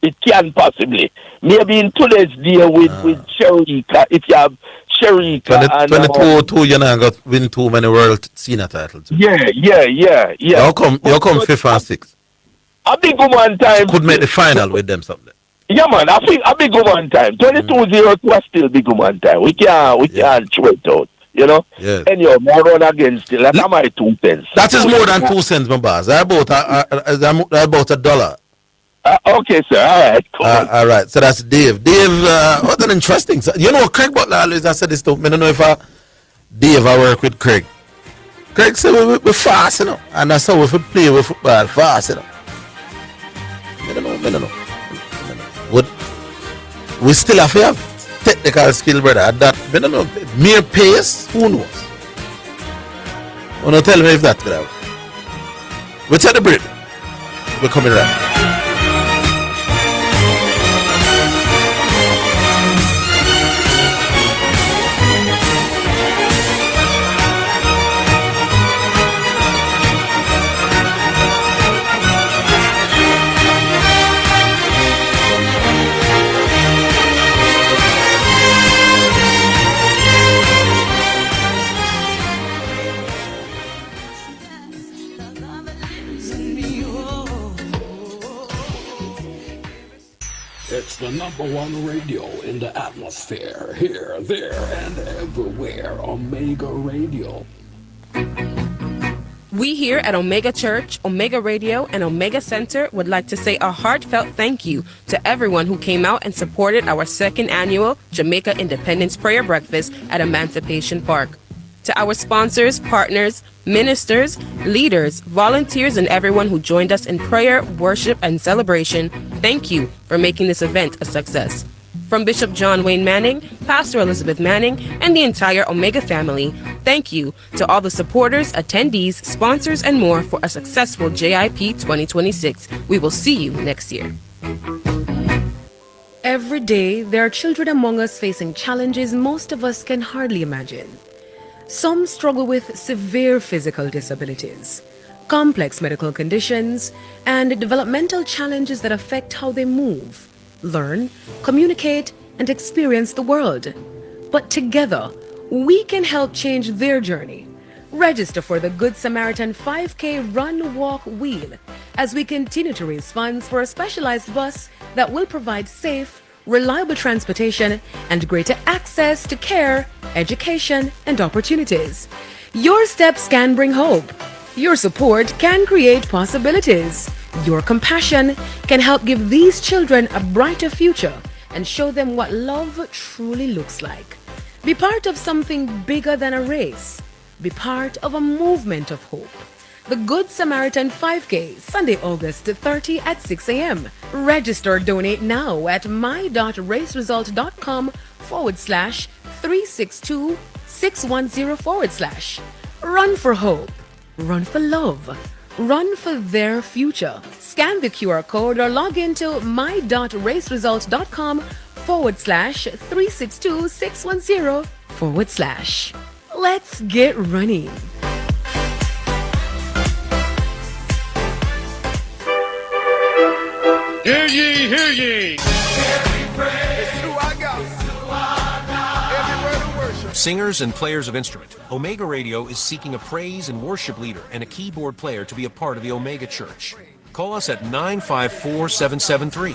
It can possibly. Maybe in today's day with Sherika, if you have Sherika and 22.02, you're not going to win too many world senior titles. Yeah. You come fifth and sixth. A big one time. Could make the final with them someday. Yeah, man. I think a big one time. 22.02 is still big one time. We can't throw it out. Anyhow, more run against it. That's my 2 cents. That is more than 2 cents, my boss. I bought $1. Okay, sir. All right. Cool. All right. So that's Dave. Dave, what an interesting. Craig Butler always I said this to me. I don't know if Dave I work with Craig. Craig said we fast, and that's how we play with football fast, I don't know. We still have to have technical skill, brother. That I don't know. Mere pace, who knows? Wanna tell me if that's good? We take the break. We're coming right. #1 radio in the atmosphere. Here, there, and everywhere. Omega Radio. We here at Omega Church, Omega Radio, and Omega Center would like to say a heartfelt thank you to everyone who came out and supported our second annual Jamaica Independence Prayer Breakfast at Emancipation Park. To our sponsors, partners, ministers, leaders, volunteers, and everyone who joined us in prayer, worship, and celebration, thank you for making this event a success. From Bishop John Wayne Manning, Pastor Elizabeth Manning, and the entire Omega family, thank you to all the supporters, attendees, sponsors, and more for a successful JIP 2026. We will see you next year. Every day, there are children among us facing challenges most of us can hardly imagine. Some struggle with severe physical disabilities, complex medical conditions, and developmental challenges that affect how they move, learn, communicate, and experience the world. But together, we can help change their journey. Register for the Good Samaritan 5K Run, Walk, Wheel as we continue to raise funds for a specialized bus that will provide safe, reliable transportation and greater access to care, education, and opportunities. Your steps can bring hope. Your support can create possibilities. Your compassion can help give these children a brighter future and show them what love truly looks like. Be part of something bigger than a race. Be part of a movement of hope. The Good Samaritan 5K, Sunday, August 30 at 6 a.m. Register or donate now at my.raceresult.com/362-610/. Run for hope. Run for love. Run for their future. Scan the QR code or log into my.raceresult.com/362-610/. Let's get running. Hear ye, hear ye. Singers and players of instrument, Omega Radio is seeking a praise and worship leader and a keyboard player to be a part of the Omega Church. Call us at 954-773,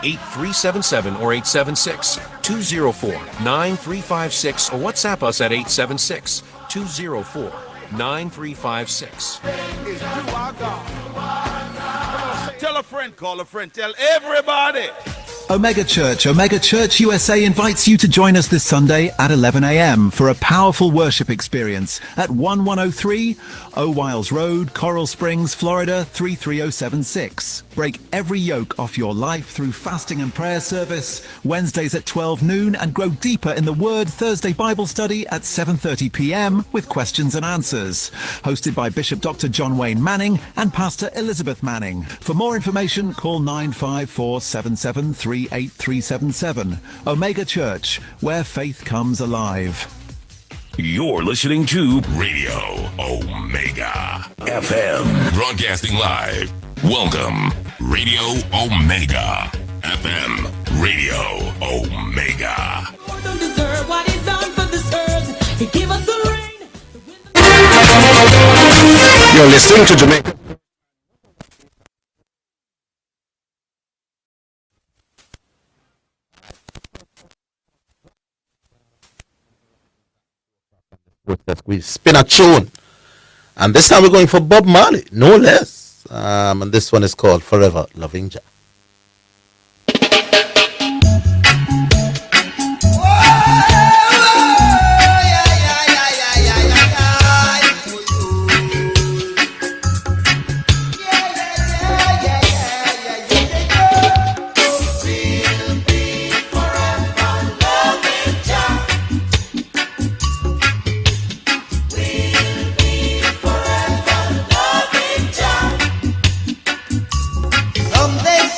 8377 or 876-204-9356 or WhatsApp us at 876-204-9356. Tell a friend, call a friend, tell everybody. Omega Church USA invites you to join us this Sunday at 11 a.m. for a powerful worship experience at 1103 O'Wiles Road, Coral Springs, Florida 33076. Break every yoke off your life through fasting and prayer service, Wednesdays at 12 noon, and grow deeper in the Word Thursday Bible study at 7:30 p.m. with questions and answers. Hosted by Bishop Dr. John Wayne Manning and Pastor Elizabeth Manning. For more information, call 954-773-8377. Omega Church, where faith comes alive. You're listening to Radio Omega FM. Broadcasting live. Welcome, Radio Omega FM. Radio Omega. You're listening to Jamaica. We spin a tune, and this time we're going for Bob Marley, no less. And this one is called Forever Loving Jah. Someday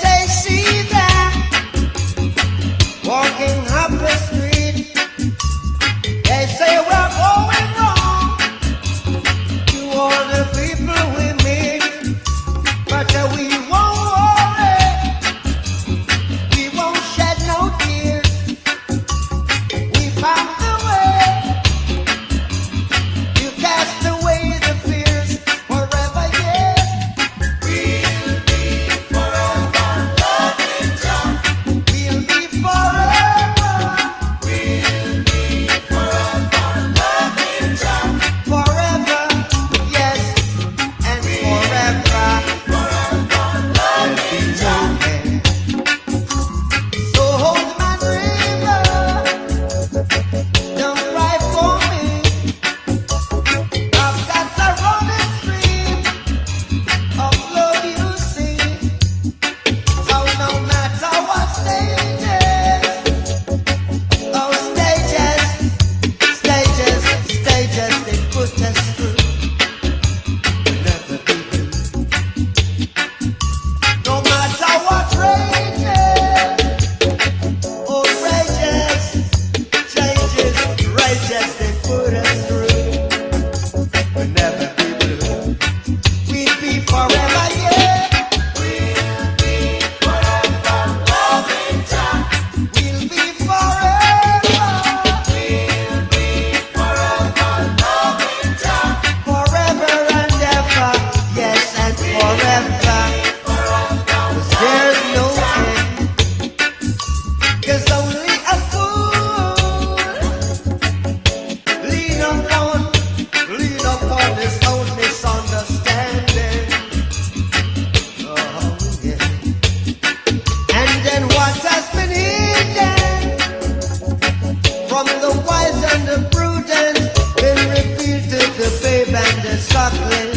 from the wise and the prudent, been revealed to the babe and the suckling.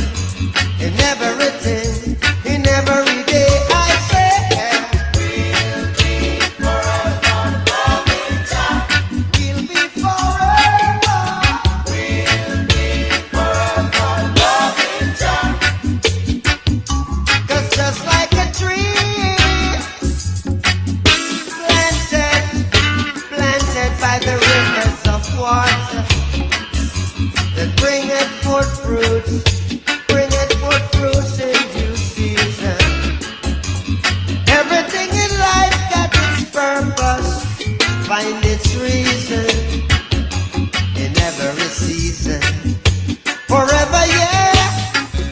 In everything, in every day, I say, we'll be forever loving Jah. We'll be forever. We'll be forever loving Jah. 'Cause just like a tree planted by the rivers of water, that bringeth forth fruits in due season. Everything in life got its purpose, find its reason in every season. Forever, yeah.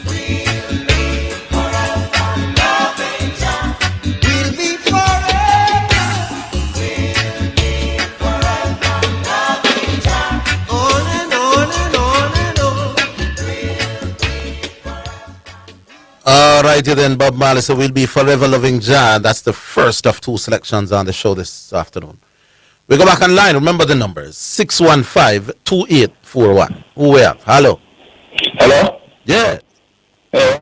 We'll be forever loving Jah. We'll be forever. We'll be forever loving Jah. On and on and on and on. Alrighty then, Bob Marley. So we'll be forever loving Jah. That's the first of two selections on the show this afternoon. We go back online. Remember the numbers: 615-2841. Who we have? Hello. Hello. Yeah. Yeah.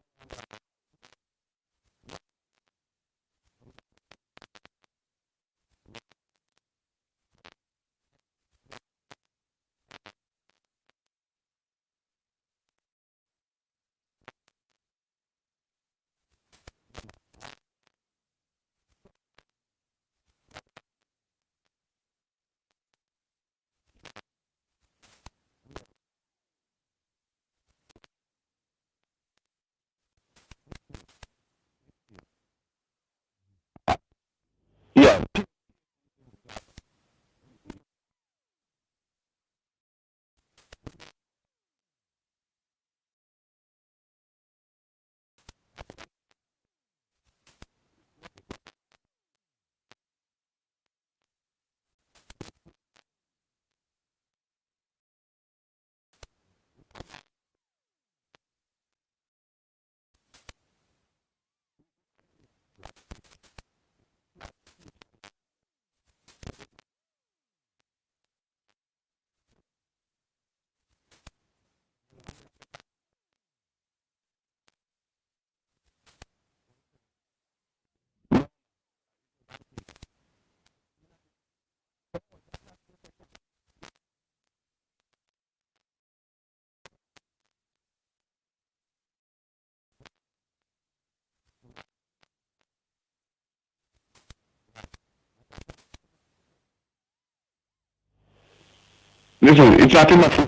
Listen, it's not enough.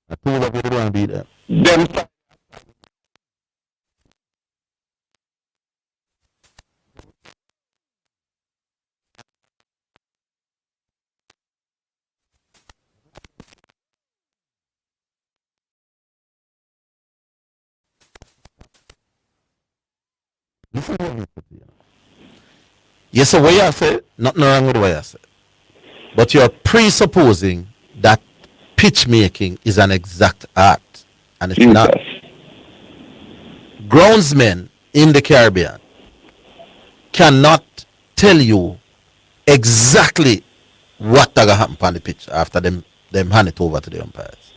I told you we don't be there. Them. Listen what you put here. Yes, the way I say, nothing wrong with the way I say. But you're presupposing that pitch making is an exact art. And it's not. Groundsmen in the Caribbean cannot tell you exactly what going to happen on the pitch after them hand it over to the umpires.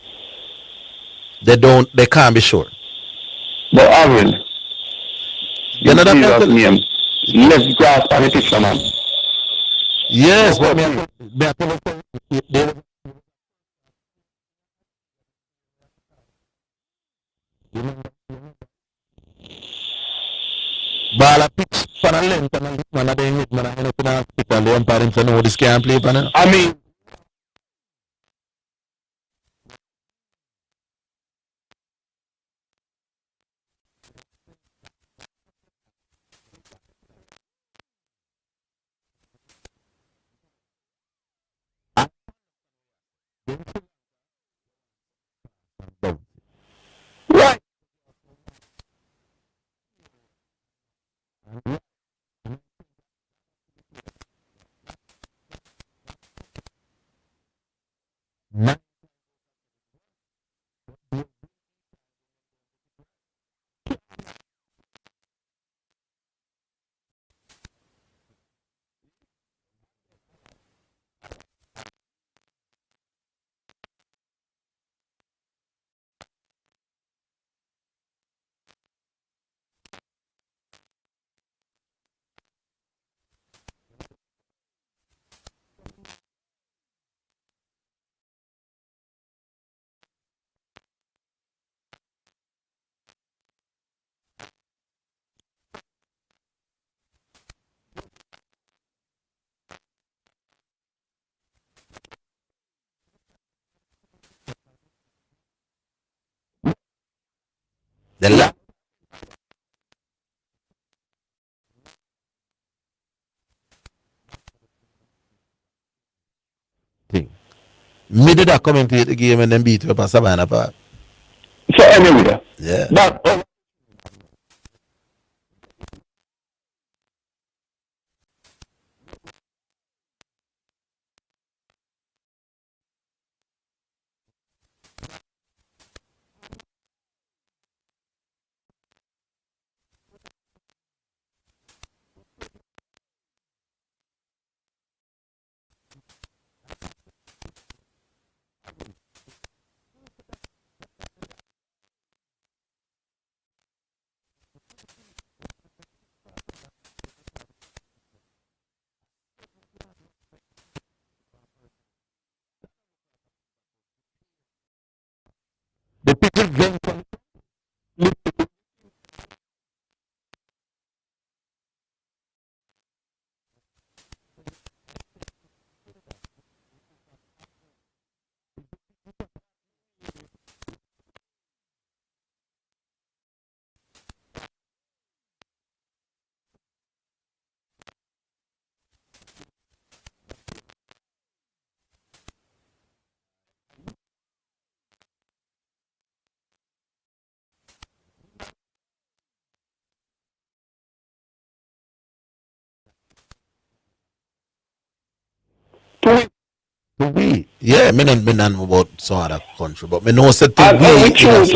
They can't be sure. But Aaron, you know that name, left grass on the pitch, man. Yes, but me I tell you, ball a pitch for a length and a man of them hit man and up in a pick and the umpire say no, this can't play for now. I mean, right. The last thing. Me did that commentate the game and then beat up at Savannah Park. So anyway, Yeah. but the pitch is going from we. Yeah, me not know about some other country, but me know certain we choose.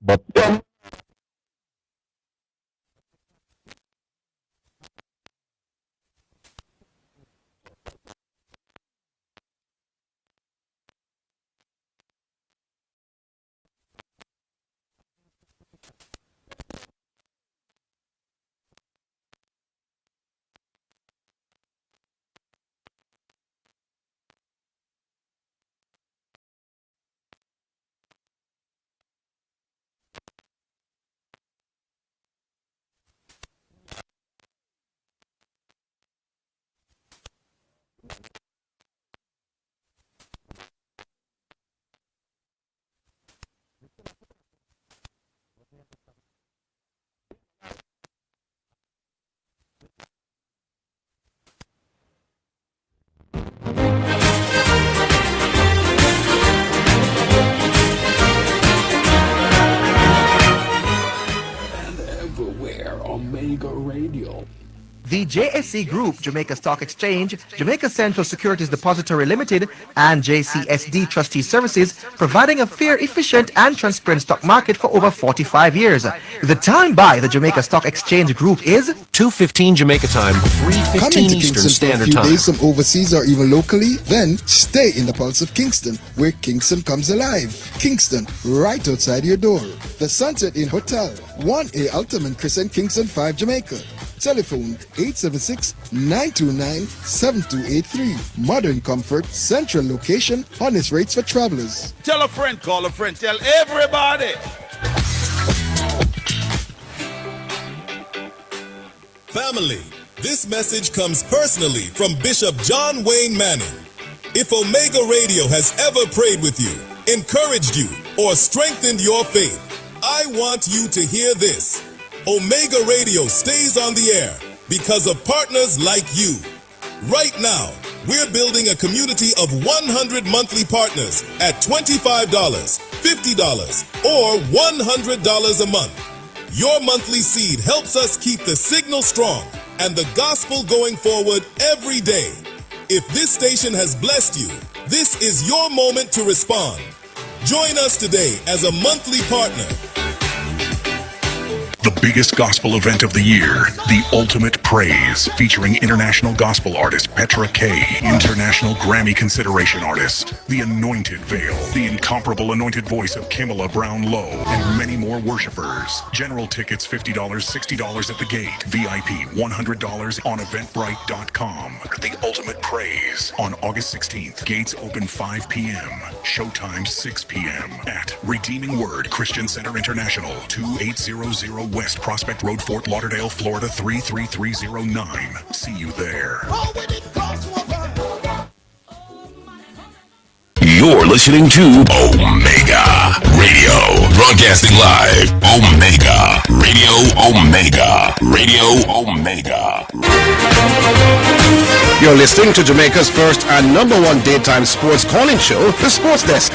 But Omega Radio. The JSC Group, Jamaica Stock Exchange, Jamaica Central Securities Depository Limited, and JCSD Trustee Services, providing a fair, efficient, and transparent stock market for over 45 years. The time by the Jamaica Stock Exchange Group is 2:15 Jamaica time, 3:15 Coming to Eastern Kingston for a Standard few Time. days from overseas or even locally? Then stay in the pulse of Kingston, where Kingston comes alive. Kingston, right outside your door. The Sunset Inn Hotel, 1A Altamont Crescent, Kingston 5, Jamaica. Telephone 876-929-7283. Modern comfort, central location, honest rates for travelers. Tell a friend, call a friend, tell everybody. Family, this message comes personally from Bishop John Wayne Manning. If Omega Radio has ever prayed with you, encouraged you, or strengthened your faith, I want you to hear this. Omega Radio stays on the air because of partners like you. Right now, we're building a community of 100 monthly partners at $25, $50, or $100 a month. Your monthly seed helps us keep the signal strong and the gospel going forward every day. If this station has blessed you, this is your moment to respond. Join us today as a monthly partner. The biggest gospel event of the year, The Ultimate Praise, featuring international gospel artist Petra Kay, international Grammy consideration artist, The Anointed Veil, the incomparable anointed voice of Kimala Brown-Lowe, and many more worshipers. General tickets $50, $60 at the gate. VIP $100 on Eventbrite.com. The Ultimate Praise on August 16th. Gates open 5 p.m. Showtime 6 p.m. at Redeeming Word Christian Center International, 2800 West Prospect Road, Fort Lauderdale, Florida 33309. See you there. You're listening to Omega Radio, broadcasting live. Omega Radio, Omega Radio, Omega. You're listening to Jamaica's first and number one daytime sports calling show, The Sports Desk.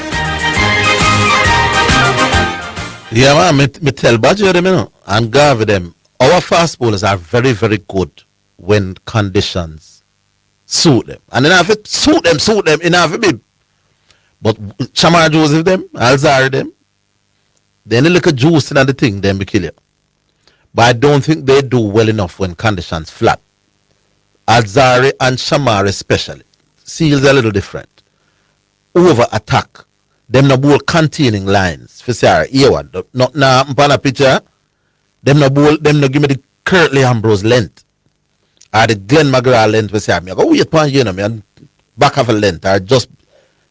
Yeah, man, me tell Badger them, you know, and Garvey them, our fast bowlers are very, very good when conditions suit them. And then if it suit them, enough be. But Shamar Joseph them, Alzari them, then they look at juice and the thing, then be kill you. But I don't think they do well enough when conditions flat. Alzari and Shamar especially. Seals a little different. Over attack. Them no bowl containing lines. For Sarah, here one. Not now, mpana picture. Them no bowl, them no give me the Curtly Ambrose length. Or the Glenn McGrath length for Sarah. I go wait upon you know me and back of a length. Or just,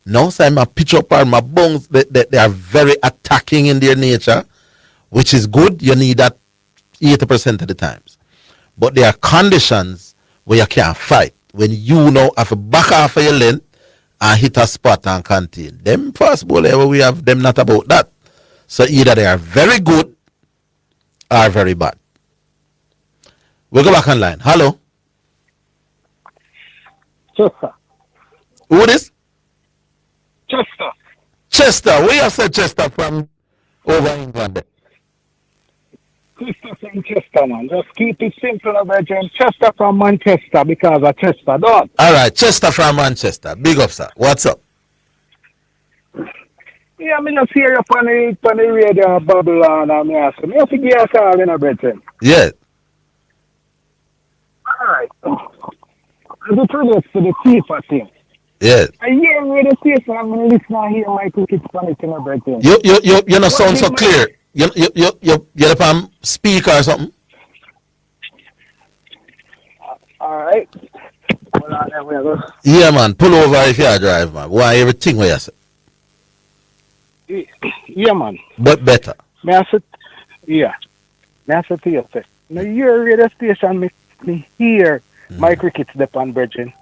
no, so my pitch up or my bones, they are very attacking in their nature, which is good. You need that 80% of the times. But there are conditions where you can't fight. When you know have a back off of your length, and hit a spot and contain. Them fast bowler, we have them not about that. So either they are very good or very bad. We'll go back online. Hello? Chester. Who is? Chester. Chester. Where you said Chester from over England? Chester from Chester, man. Just keep it simple, Virgin. Chester from Manchester because of Chester, dog. All right, Chester from Manchester. Big up, sir. What's up? Yeah, I just hear you on the radio Babylon and me ask me. You have to give a call, you know, Virgin. Yeah. All right. As it relates to the FIFA thing. Yeah. I hear radio station, I'm going to listen and hear my cricket on it, you know, Virgin. You know, sound so clear. You up on speaker or something? All right. Hold on, there we go. Yeah, man. Pull over if you drive, man. Why everything where you say? Yeah, man. But better. May I say to you, sir. Now, your radio station make me hear my cricket's the pan, Virgin.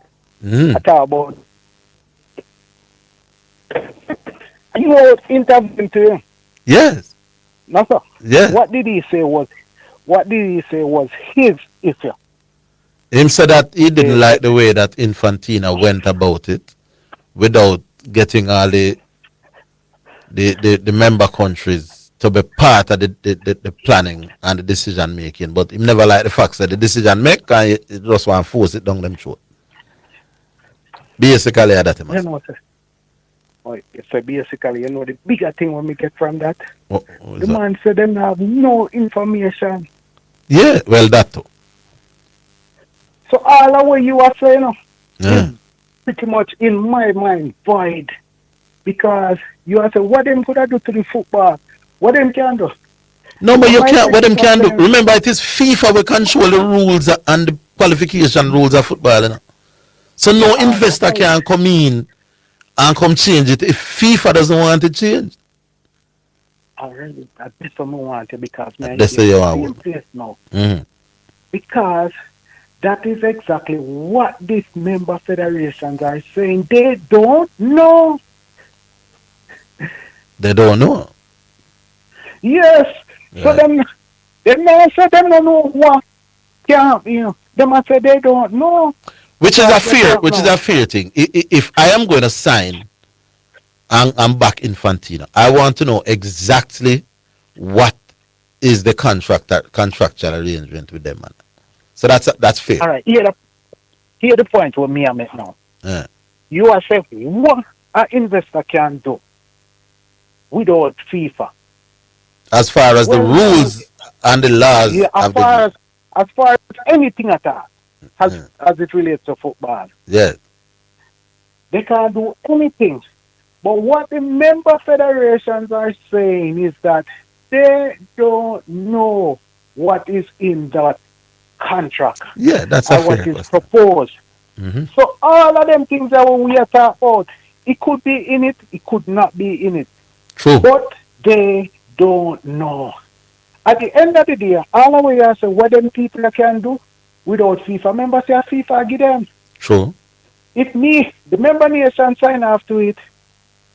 I talk about. You know, interviewing to him. Yes. No, sir. Yeah. What did he say was his issue? Him said that he didn't like the way that Infantino went about it without getting all the member countries to be part of the planning and the decision making. But he never liked the fact that the decision make and he just want to force it down them throat. Basically, that you know, sir. So basically, you know, the bigger thing when we get from that, the man said them have no information. Yeah, well, that too. So all the way you are saying, pretty much in my mind void, because you are saying what them could have do to the football, what them can do. No, but you can't. What them can do? Remember, it is FIFA will control the rules and the qualification rules of football. You know? So no investor can come in and come change it if FIFA doesn't want to change. Already, that's what I want to because that's what you want. Place now. Because that is exactly what these member federations are saying. They don't know. They don't know. Yes. Right. So them Them man say them don't know what can't, you know. Them man say they don't know. Which is a fair thing. If I am going to sign and I'm back Infantino, I want to know exactly what is the contractual arrangement with them, man. So that's fair. All right, here the point what me I make now. Yeah. You are saying what an investor can do without FIFA. As far as the rules and the laws, yeah, as far as anything at all, as it relates to football. Yeah. They can't do anything. But what the member federations are saying is that they don't know what is in that contract. Yeah, that's a fair what is question. proposed. Mm-hmm. So all of them things that we are talking about, it could be in it, it could not be in it. True. But they don't know. At the end of the day, all of we are saying what them people can do without FIFA. Members say FIFA give them. True. If me, the member nation sign off to it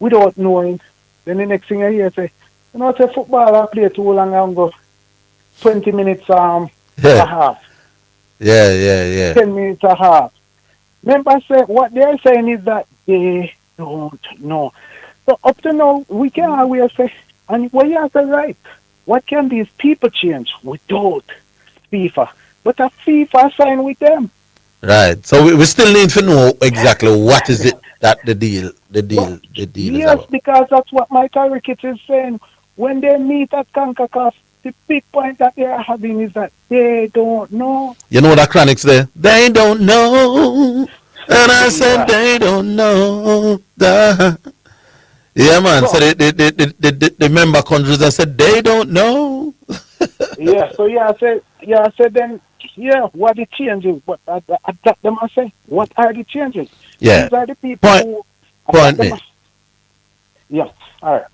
without knowing, then the next thing I hear say, you know, say football I play too long and go 20 minutes a half. Yeah. 10 minutes a half. Members say what they're saying is that they don't know. So up to now, we can always say, and what you have to right, what can these people change without FIFA? But a FIFA sign with them. Right. So we still need to know exactly what is it that the deal is Yes, about. because that's what Michael Ricketts is saying. When they meet at CONCACAF, the big point that they are having is that they don't know. You know the chronics there? They don't know. And I said they don't know. Yeah, man. So the member countries I said they don't know. I said then, what the changes? But I attack them and say, what are the changes? Yeah. These are the people Point me. Yeah, all right.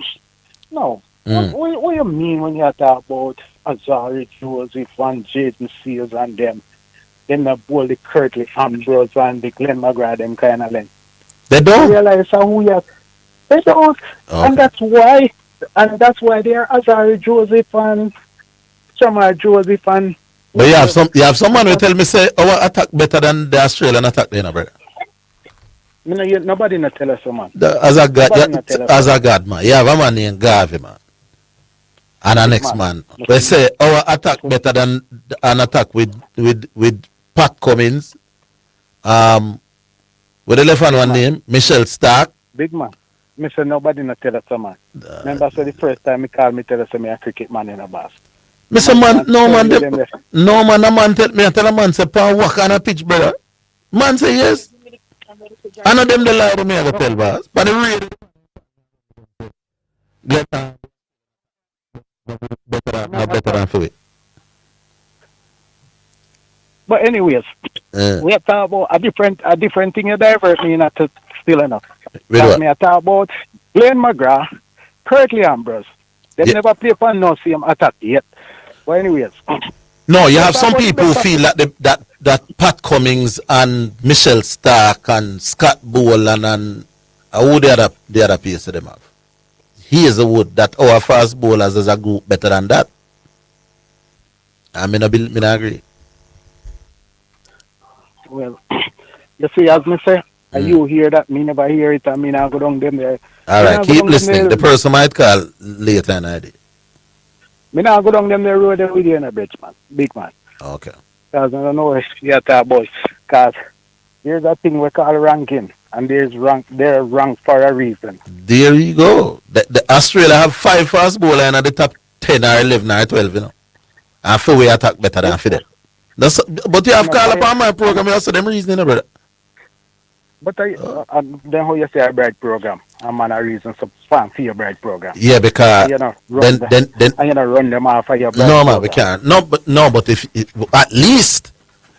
No. What you mean when you talk about Azari, Joseph, and Jaden Seals and them? Then the bully Curtly Ambrose and the Glenn McGrath, them kind of length. They don't realize who you are. They don't. Okay. And that's why they are Azari Joseph and Shamar Joseph and. But you have someone who tell me say our attack better than the Australian attack, then, brother. Nobody not tell us so, man. As a god, man. You have a man named Garvey, man. And a next man. They say our attack better than an attack with Pat Cummins. With the left hand one name, Michelle Stark. Big man. Mr. Nobody not tell us so, man. Remember, so the first time he called me, tell us me a cricket man in a bus. Mr. Man, a man tell a man say, "Pa walk on a pitch, brother." Man say yes. I know them the lie to me I go tell boss. But the real better than for it. But anyways, we are talking about a different thing. You divert me not to still enough. Me I talk about Glenn McGrath, Curtly Ambrose. They never play upon no same attack yet. But anyways. No, you have some people who feel that Pat Cummins and Michelle Stark and Scott Boland and who the other piece of them have. He is a wood that our fast bowlers as a group better than that. I mean, I agree. Well, you see, as me say, you hear that, me never hear it, and me now go down them there. All right, keep listening. The person might call later in the day. Me now go down them the road with you in a bridge, man. Big man. Okay. Because I don't know if you talk about, because here's that thing we call ranking, and they're ranked for a reason. There you go. The Australia have 5 fast bowlers in the top 10 or 11 or 12, you know. And for we attack better than for them. But you have called upon my program, you also them reasoning, brother. But then how you say a bright program? I'm on a reason to fan for your bright program. Yeah, because you know, then you know, run them off of your bright no, program. man, we can't. But if at least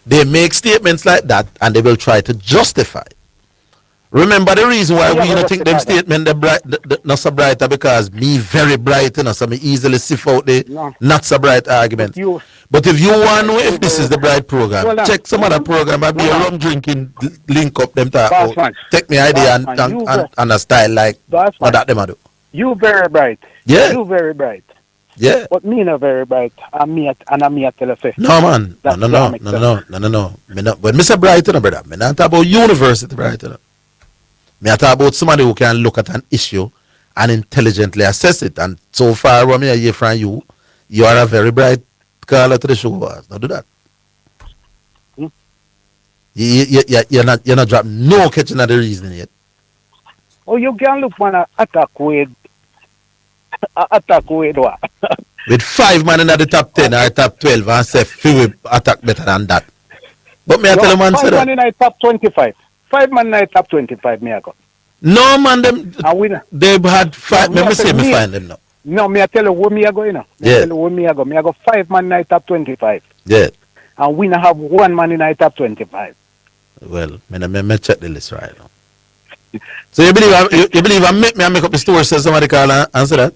they make statements like that and they will try to justify. Remember the reason why we don't think them statement not so brighter because me very bright, you know, so me easily sift out the not so bright argument. But if you want to know if this is the bright program, check some other program. I'll be a rum drinking link up them talk. Take me idea and a style like that them do. You very bright. Yeah. You very bright. Yeah. But me not very bright. And me a tell you say. No, man. That No. don't make sense. Me not, when Mr. Brighton, brother, me not talk about university Brighton. Me I talk about somebody who can look at an issue and intelligently assess it. And so far, what me I hear from you, you are a very bright caller to the show, boss. Don't do that. You're not dropping no catching at the reasoning yet. Oh, you can look man attack with what? With 5 man in the top 10 or top 12 and say few attack better than that. But me I tell you man say 5 that. man in the top 25. 5 man in the top 25 me I got. No man, them they had 5. Let me see me me- find them now. No, me I tell you where me I go, you know. Yeah. Tell you where me I go. Me I go 5 man in the top 25. Yeah. And we not have 1 man in the top 25. Well, me check the list right now. So you believe I make up the story so somebody call and answer that?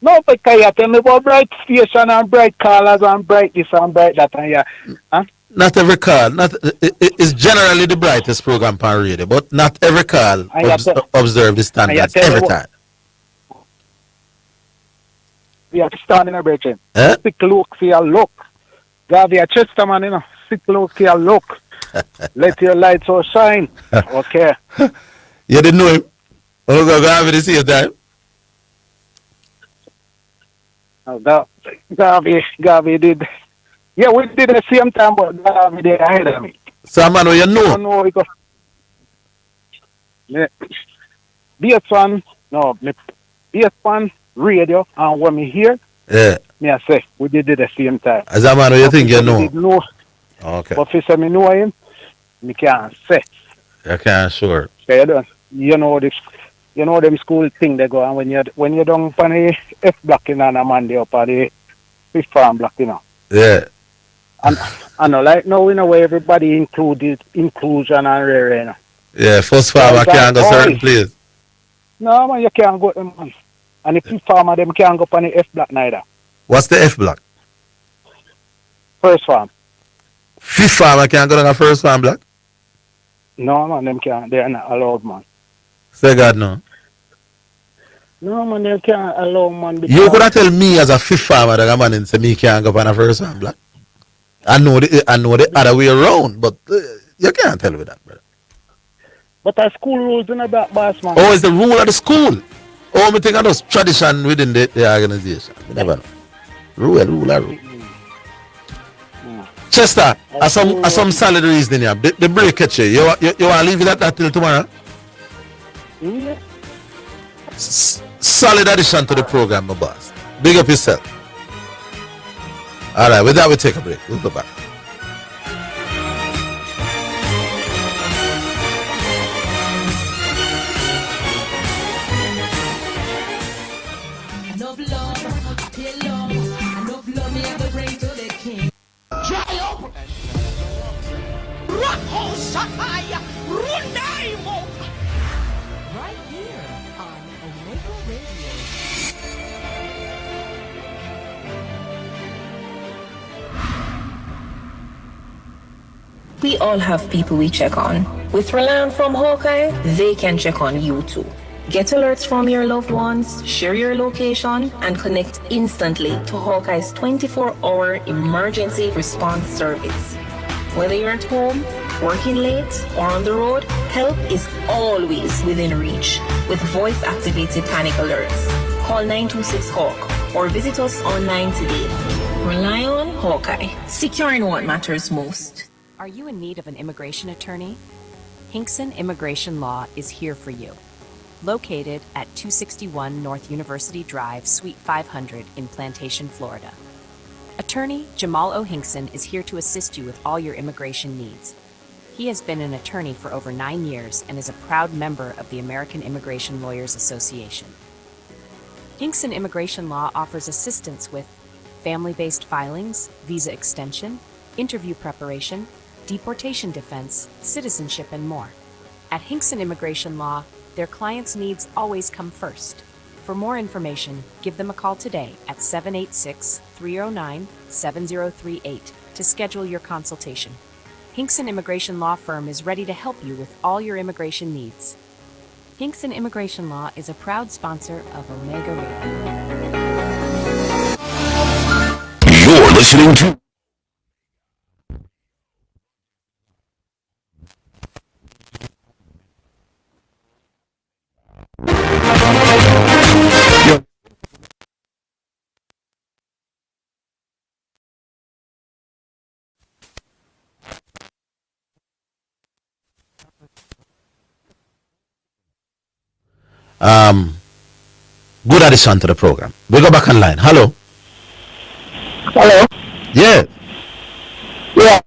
No, because you tell me about bright station and bright callers and bright this and bright that and yeah. Huh? Not every call. It's generally the brightest program on radio, but not every call And you tell- observe the standards tell me every what- time. You have to stand in a bridge. Eh? Sick look for your look. Gavi a Chester man, you know. Sick look for your look. Let your light so shine. Okay. You didn't know him? Oh, go have it the same time. Gavi did. Yeah, we did the same time, but Gavi did ahead of me. So, man, you I know. don't know because BS1, no, BS1 radio, and when me hear, Yeah. me I say, we did it the same time. As a man, you think you know? No. Okay. But if you say me know him, me can't say. You can't sure. So you don't, you know them school thing they go, and when you done on the F block in and a Monday up on the fifth farm block, you know. Yeah. And I know like now in a way everybody included inclusion and rare, you know. Yeah, first farmer can't go certain place. No man, you can't go them man. And the fifth farmer them can't go on the F block neither. What's the F block? First farm. Fifth farmer can't go to the first farm block? No man, them can't. They're not allowed, man. Say God no. No man, they can't allow man. You could not tell me as a fifth farmer that a man and say me can't go on a first farm block. I know the other way around, but you can't tell me that, brother. But our school rules in that boss, man. Oh, it's the rule of the school. Oh, me think of those tradition within the organization. I never know. Rule. Chester, as some solid reasoning here. The break catch you. You want to leave it at that till tomorrow? Yeah. Solid addition to the program, my boss. Big up yourself. All right, with that we take a break. We'll go back. Right here on Omega Radio. We all have people we check on. With Rely from Hawkeye, they can check on you too. Get alerts from your loved ones, share your location, and connect instantly to Hawkeye's 24-hour emergency response service. Whether you're at home, working late, or on the road, help is always within reach with voice-activated panic alerts. Call 926-HAWK or visit us online today. Rely on Hawkeye, securing what matters most. Are you in need of an immigration attorney? Hinkson Immigration Law is here for you. Located at 261 North University Drive, Suite 500 in Plantation, Florida. Attorney Jamal O. Hinkson is here to assist you with all your immigration needs. He has been an attorney for over 9 years and is a proud member of the American Immigration Lawyers Association. Hinkson Immigration Law offers assistance with family-based filings, visa extension, interview preparation, deportation defense, citizenship, and more. At Hinkson Immigration Law, their clients' needs always come first. For more information, give them a call today at 786-309-7038 to schedule your consultation. Hinkson Immigration Law Firm is ready to help you with all your immigration needs. Hinkson Immigration Law is a proud sponsor of Omega Radio. listening to Good addition to the program. We go back online. Hello. Hello. Yeah. Yeah.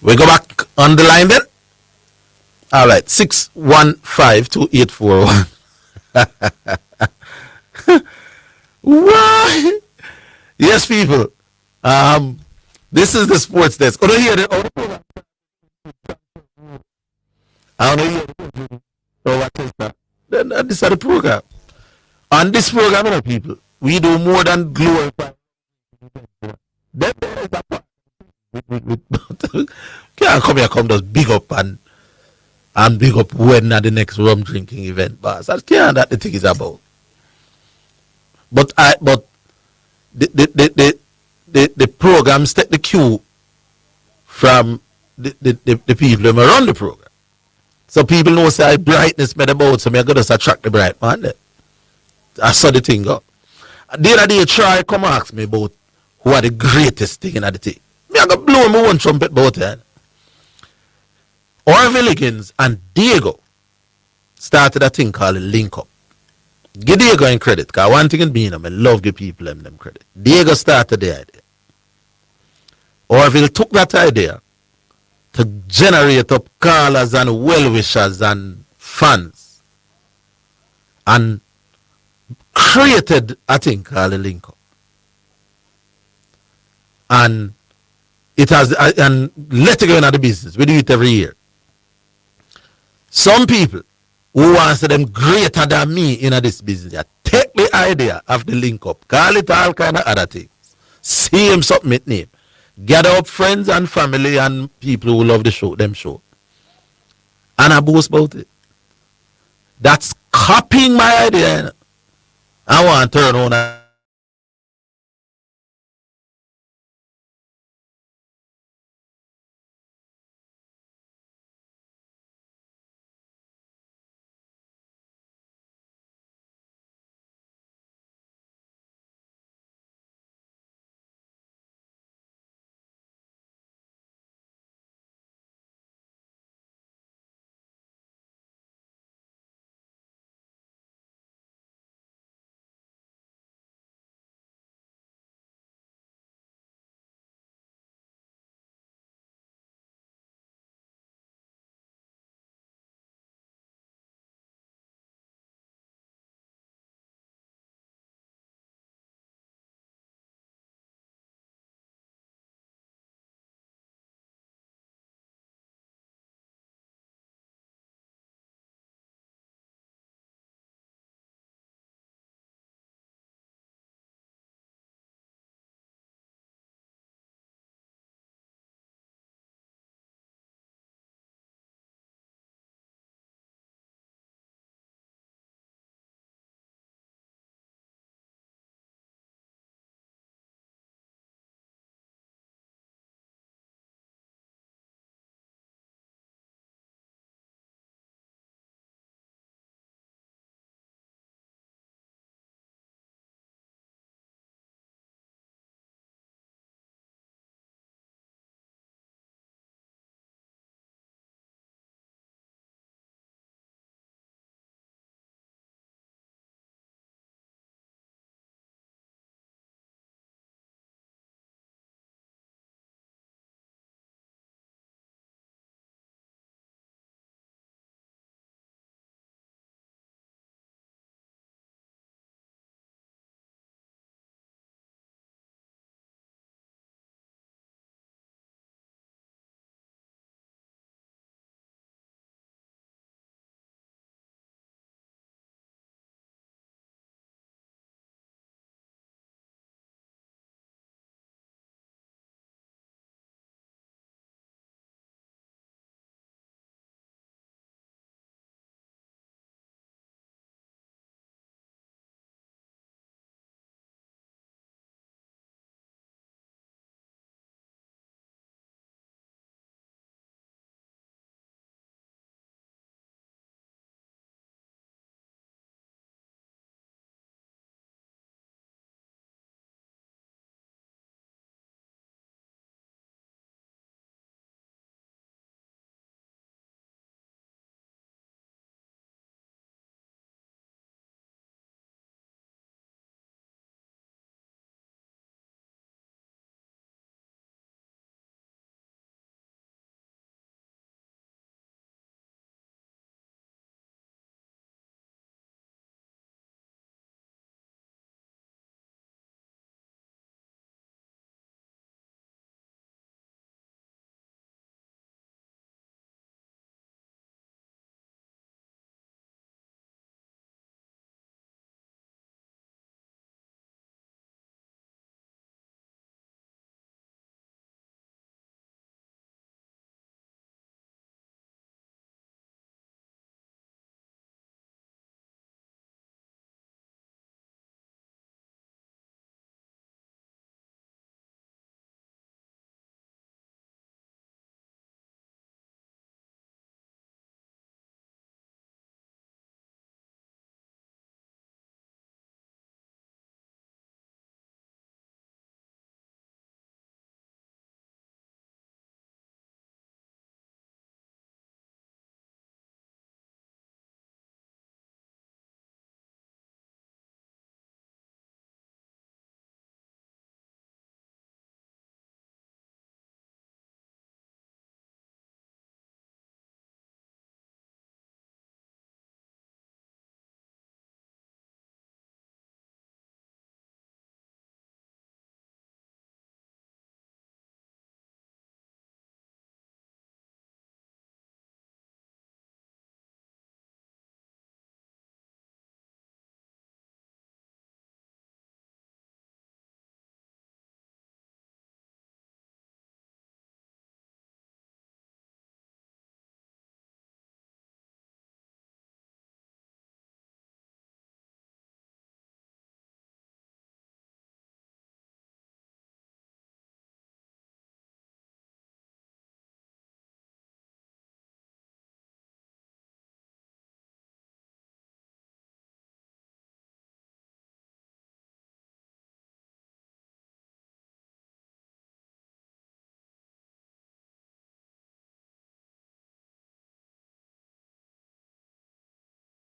We go back on the line then. All right, 615-2841. Why? Yes, people. This is the sports desk. Oh, no, here. I don't know. Oh, what is that? This is the program. On this program, you know, people, we do more than glorify. Then there is a part. Can't come here, come just big up and big up when at the next rum drinking event, boss. That's can't that the thing is about. But the programs take the cue from the people who run the program. So people know say brightness made about, so me go just attract the bright man there. I saw the thing go. The other day try come ask me about who are the greatest thing in the thing. Me I go blow my one trumpet about it. Orville Higgins and Diego started a thing called Link Up. Give Diego in credit, because one thing in being I love give people them credit. Diego started the idea. Orville took that idea to generate up callers and well-wishers and fans and created a thing called a Link Up. And it has, and let it go into the business. We do it every year. Some people who want to them greater than me in this business, take the idea of the Link Up, call it all kind of other things, same submit name, gather up friends and family and people who love the show, them show. And I boast about it. That's copying my idea. I want to turn on